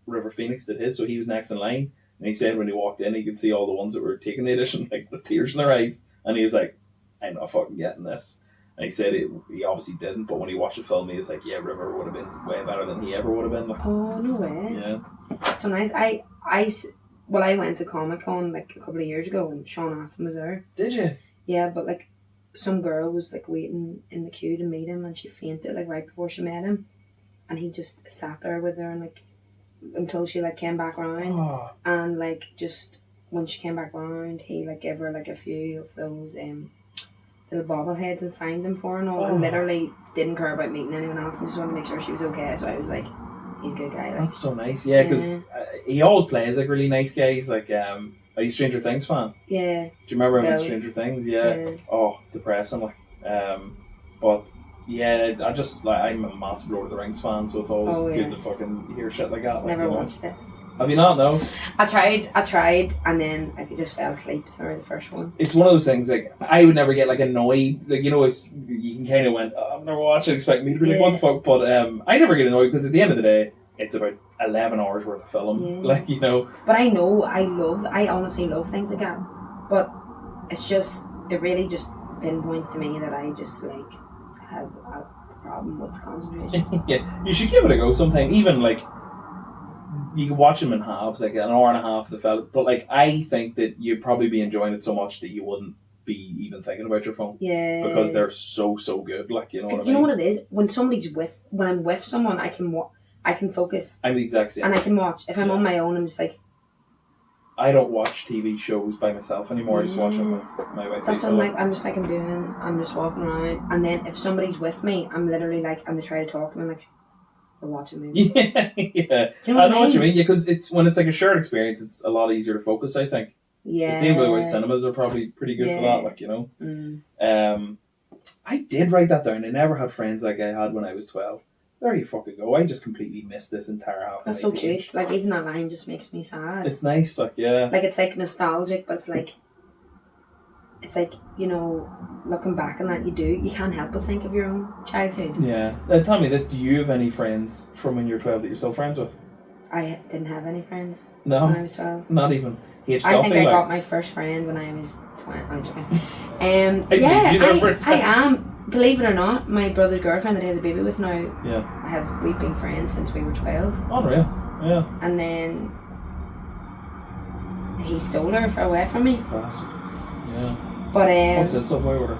River Phoenix did his, so he was next in line. And he said when he walked in, he could see all the ones that were taking the audition, like with tears in their eyes. And he was like, I'm not fucking getting this. And he said he obviously didn't, but when he watched the film, he was like, yeah, River would have been way better than he ever would have been. Like, oh, no way. Yeah. That's so nice. I went to Comic-Con like a couple of years ago and Sean Astin was there. Did you? Yeah, but like some girl was like waiting in the queue to meet him and she fainted like right before she met him. And he just sat there with her and like until she like came back around. Oh. And like just when she came back around, he like gave her like a few of those little bobbleheads and signed them for her and all, and literally didn't care about meeting anyone else and just wanted to make sure she was okay. So I was like, he's a good guy. Like. That's so nice. Yeah, because he always plays like really nice guy. He's like, are you a Stranger Things fan? Yeah. Do you remember him in Stranger Things? Yeah. Oh, depressing. Like, but yeah, I'm a massive Lord of the Rings fan, so it's always good to fucking hear shit like that. Like, never watched it. Have you not? No. I tried, and then I just fell asleep. Sorry, the first one. It's one of those things. Like I would never get like annoyed. Like you can kind of went, I'm never watching. Expect me to be like, what the fuck? But I never get annoyed because at the end of the day, it's about 11 hours worth of film. Yeah. Like But I honestly love things like that. But it's just it really just pinpoints to me that I just like have a problem with concentration. Yeah, you should give it a go sometime. Even like. You can watch them in halves, like an hour and a half of the film. But like, I think that you'd probably be enjoying it so much that you wouldn't be even thinking about your phone. Yeah. Because they're so good. Like, you know what I mean? You know what it is? When I'm with someone, I can focus. I'm the exact same. And I can watch. If I'm on my own, I'm just like. I don't watch TV shows by myself anymore. I just watch them with my wife. That's what I'm like. I'm just walking around. And then if somebody's with me, I'm literally like, and they try to talk to me, I'm like, we're watching movies. Yeah. Do you know I know what you mean. Yeah, because it's when it's like a shared experience, it's a lot easier to focus, I think. Yeah. It seems like cinemas are probably pretty good for that, like, you know. I did write that down. I never had friends like I had when I was 12. There you fucking go. I just completely missed this entire half. That's so cute. Like, even that line just makes me sad. It's nice, like, yeah. Like, it's like nostalgic, but it's like, you know, looking back on that, you can't help but think of your own childhood. Yeah. Tell me this, do you have any friends from when you were 12 that you're still friends with? I didn't have any friends when I was 12. Not even. I think I got my first friend when I was 20. I'm joking. I am. Believe it or not, my brother's girlfriend that he has a baby with now. Yeah. We've been friends since we were 12. Unreal. Yeah. And then he stole her away from me. Bastard. Yeah. But what's his subway order?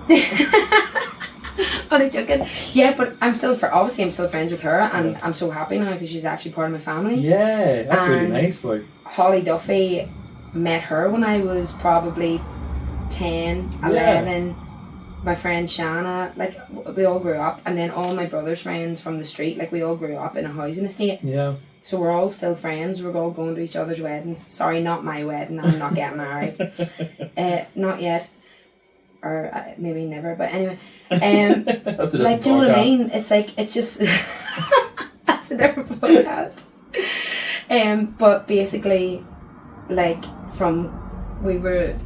Only joking. Yeah, but I'm still friends with her, and I'm so happy now because she's actually part of my family. Yeah, that's really nice. Like Holly Duffy met her when I was probably 10, 11. My friend Shanna, like, we all grew up, and then all my brother's friends from the street, like, we all grew up in a housing estate. Yeah. So we're all still friends. We're all going to each other's weddings. Sorry, not my wedding. I'm not getting married. Not yet. Or maybe never, but anyway. That's a different like, do you know what I mean? It's like, it's just... That's a different podcast. But basically, like, from... We were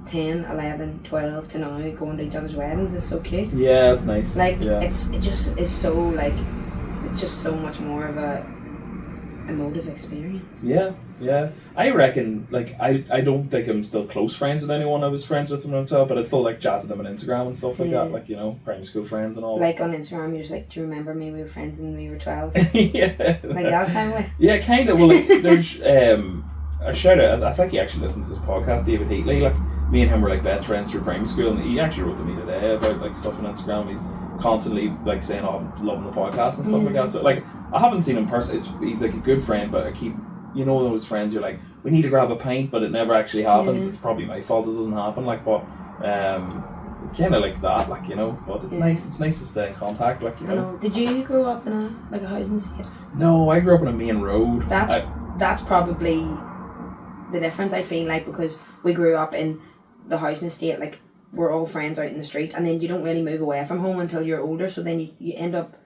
10, 11, 12 to now going to each other's weddings is so cute. Yeah, that's nice. Like, it just is so, like... It's just so much more of a emotive experience. Yeah. I reckon, like, I don't think I'm still close friends with anyone I was friends with when I was 12, but I still, like, chat to them on Instagram and stuff like that, like, you know, primary school friends and all. Like, on Instagram, you're just like, do you remember me? We were friends when we were 12. Yeah. Like that kind of way? Yeah, kind of. Well, like, there's, a shout out, I think he actually listens to this podcast, David Heatley, like, me and him were, like, best friends through primary school, and he actually wrote to me today about, like, stuff on Instagram. He's constantly, like, saying, oh, I'm loving the podcast and stuff like that. So, like, I haven't seen him personally. He's, like, a good friend, but I keep, you know, those friends, you're like, we need to grab a pint, but it never actually happens. It's probably my fault it doesn't happen, like, but, it's kind of like that, like, you know, but it's nice to stay in contact, like, you know. Did you grow up in a housing estate? No, I grew up on a main road. That's probably the difference, I feel like, because we grew up in the housing estate, like, we're all friends out in the street, and then you don't really move away from home until you're older, so then you end up,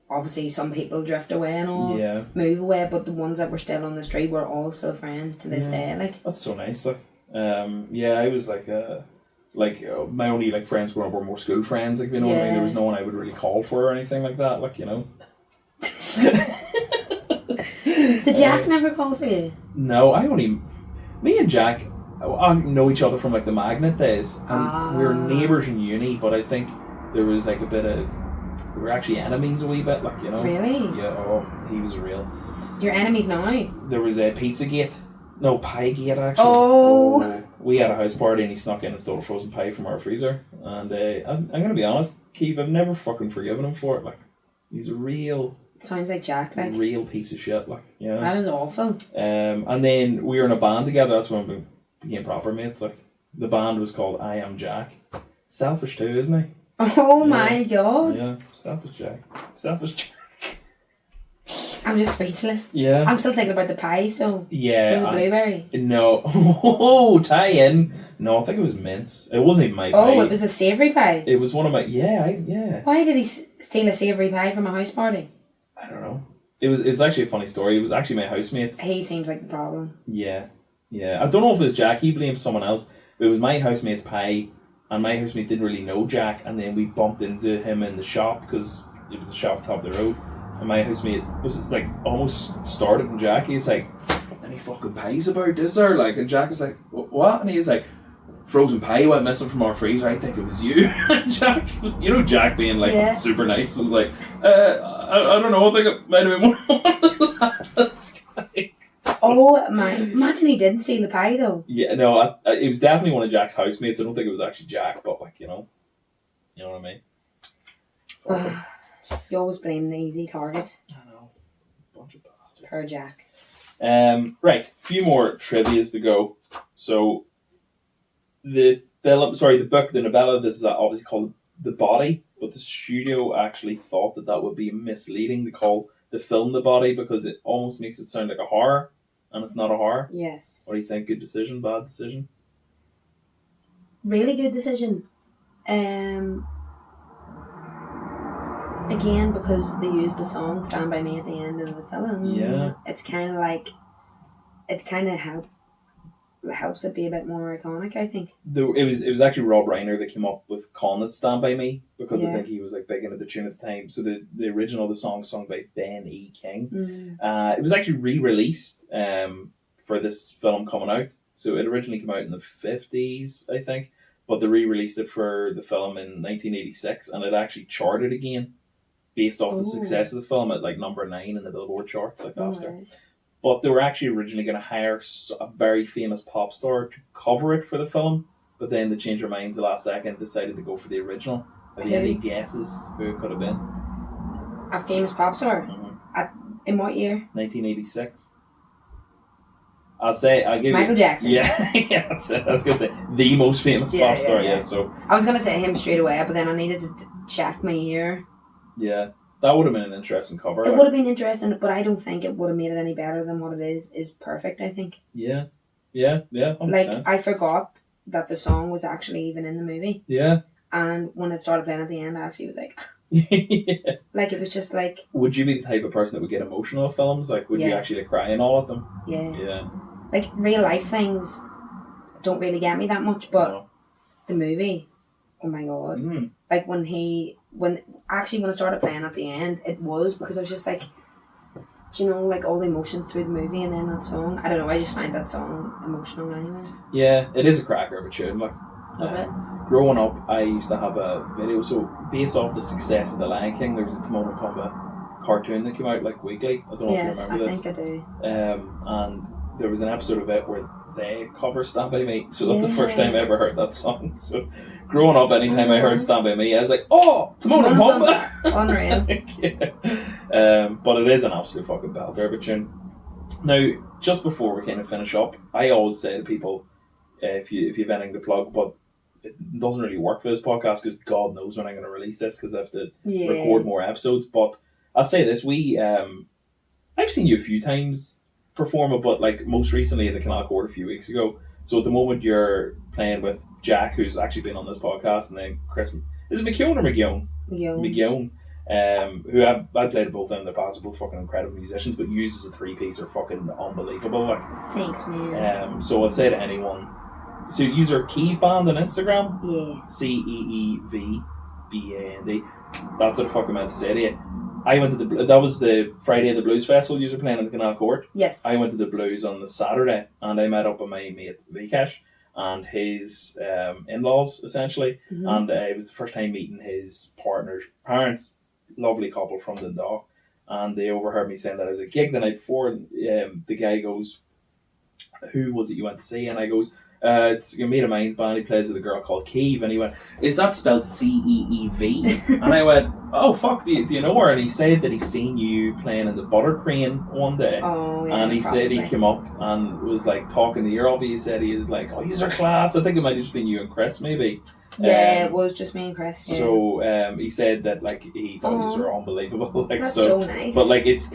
obviously some people drift away and all, move away, but the ones that were still on the street were all still friends to this day, like. That's so nice, like. I was like, my only, like, friends growing up were more school friends, like, you know what I mean? There was no one I would really call for or anything like that, like, you know. Did Jack never call for you? No, me and Jack, I know each other from, like, the Magnet days, and we were neighbours in uni, but I think there was, like, we were actually enemies a wee bit, like, you know. Really? Yeah, he was real. You're enemies now? There was a Pizzagate. No, Piegate, actually. Oh. We had a house party and he snuck in and stole a frozen pie from our freezer. And I'm going to be honest, Keith, I've never fucking forgiven him for it. Like, he's a real... Sounds like Jack, like. Real piece of shit, like, you know. That is awful. And then we were in a band together. That's when we became proper mates. Like, the band was called I Am Jack. Selfish too, isn't he? Oh my god. Yeah, Selfish Jack. Selfish Jack. I'm just speechless. Yeah. I'm still thinking about the pie still. Yeah. Was it blueberry? No. Oh, tie in. No, I think it was mince. It wasn't even my pie. Oh, it was a savoury pie? It was one of my... Yeah. Why did he steal a savoury pie from a house party? I don't know. It was actually a funny story. It was actually my housemates. He seems like the problem. Yeah. I don't know if it was Jack. He blamed someone else. But it was my housemate's pie. And my housemate didn't really know Jack. And then we bumped into him in the shop because it was the shop top of the road. And my housemate was like almost started on Jack. He's like, any fucking pies about this there? Like, and Jack was like, what? And he's like, frozen pie went missing from our freezer. I think it was you. And Jack, you know, Jack being like super nice was like, I don't know. I think it might have been one of the lads. Oh my! Imagine he didn't steal the pie though. Yeah, no, it was definitely one of Jack's housemates. I don't think it was actually Jack, but like you know what I mean. You always blame the easy target. I know. Bunch of bastards. Per Jack. Right. A few more trivias to go. So, the book, the novella, this is obviously called The Body, but the studio actually thought that would be misleading to call the film The Body because it almost makes it sound like a horror. and it's not a horror. Yes. What do you think? Good decision? Bad decision? Really good decision. Again, because they used the song "Stand By Me" at the end of the film. Yeah. It's kind of like, it kind of helps it be a bit more iconic, I think. It was actually Rob Reiner that came up with calling it "Stand By Me" because I Yeah. think he was like big into the tune at the time. So the original, the song sung by Ben E. King. It was actually re-released for this film coming out. So it originally came out in the 50s, I think, but they re-released it for the film in 1986, and it actually charted again based off the success of the film at like number 9 in the Billboard charts after. Right. But they were actually originally going to hire a very famous pop star to cover it for the film, but then they changed their minds the last second, decided to go for the original. Have you any guesses who it could have been? A famous pop star? In what year? 1986. I'll give you Michael Jackson. Yeah, yeah, that's it. I was going to say the most famous pop star, yeah. So I was going to say him straight away, but then I needed to check my ear. Yeah, that would have been an interesting cover. It would have been interesting, but I don't think it would have made it any better than what it is. Is perfect, I think. Yeah, 100%. Like, I forgot that the song was actually even in the movie. Yeah. And when it started playing at the end, I actually was like... Yeah. Like, it was just like... Would you be the type of person that would get emotional at films? Like, would you actually cry in all of them? Yeah. Yeah. Like, real life things don't really get me that much, but the movie, oh my God. Mm. Like, when it started playing at the end, it was because I was just like, do you know, like all the emotions through the movie and then that song. I don't know, I just find that song emotional anyway. Yeah, it is a cracker of a tune. Like, Love it. Growing up, I used to have a video, so based off the success of The Lion King, there was a Timon and Pumbaa cartoon that came out like weekly. I don't know if you remember this. Yes, I think I do. And there was an episode of it where they cover Stand By Me, so that's the first time I ever heard that song. So growing up, anytime I heard Stand By Me, I was like, oh, Timon and Pumbaa! Unreal. Yeah. But it is an absolute fucking belter of a tune. Now, just before we kind of finish up, I always say to people, if you have anything to plug, but it doesn't really work for this podcast because God knows when I'm going to release this because I have to record more episodes. But I'll say this, I've seen you a few times perform it, but like most recently in the Canal Court a few weeks ago. So at the moment you're playing with Jack, who's actually been on this podcast, and then Chris, is it McKeown or McGeown? McGeown. Who I played both in the past, both fucking incredible musicians, but used as a 3-piece are fucking unbelievable. Like, thanks, man. So I'll say to anyone, so use our Ceev band on Instagram. Yeah. CEEVBAND. That's what I fucking meant to say to you. I went to that was the Friday of the Blues Festival you were playing in the Canal Court. Yes. I went to the Blues on the Saturday, and I met up with my mate Vikesh and his in-laws, essentially. Mm-hmm. And it was the first time meeting his partner's parents. Lovely couple from Dundalk. And they overheard me saying that I was a gig the night before. The guy goes, who was it you went to see? And I goes, it's a mate of mine's band. He plays with a girl called Ceev. And he went, is that spelled CEEV? And I went, oh fuck, do you know her? And he said that he's seen you playing in the Butter Crane one day. Oh, yeah, and he said he came up and was like talking the ear off. He said he is like, oh, you're class. I think it might have just been you and Chris maybe. Yeah, it was just me and Chris. Yeah. So he said that like he thought you were unbelievable. Like, that's so nice. But like his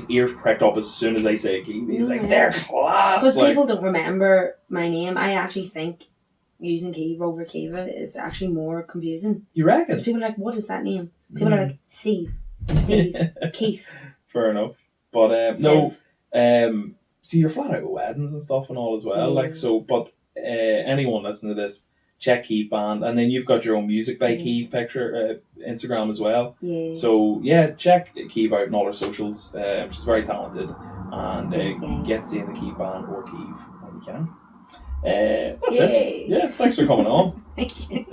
ears pricked up as soon as I say Ceev. He's like, they're class. Because people don't remember my name. I actually think using Ceev over Kiva is actually more confusing. You reckon? Because people are like, what is that name? People are like, Ceev, Steve, Keith. Fair enough. But no, so you're flat out with weddings and stuff and all as well. Yeah. Like so, but anyone listening to this, check Ceev band, and then you've got your own music by Ceev picture Instagram as well. Yeah. So yeah, check Ceev out on all her socials. She's very talented, and get seeing the Ceev band or Ceev when you can. That's it. Yeah, thanks for coming on. Thank you.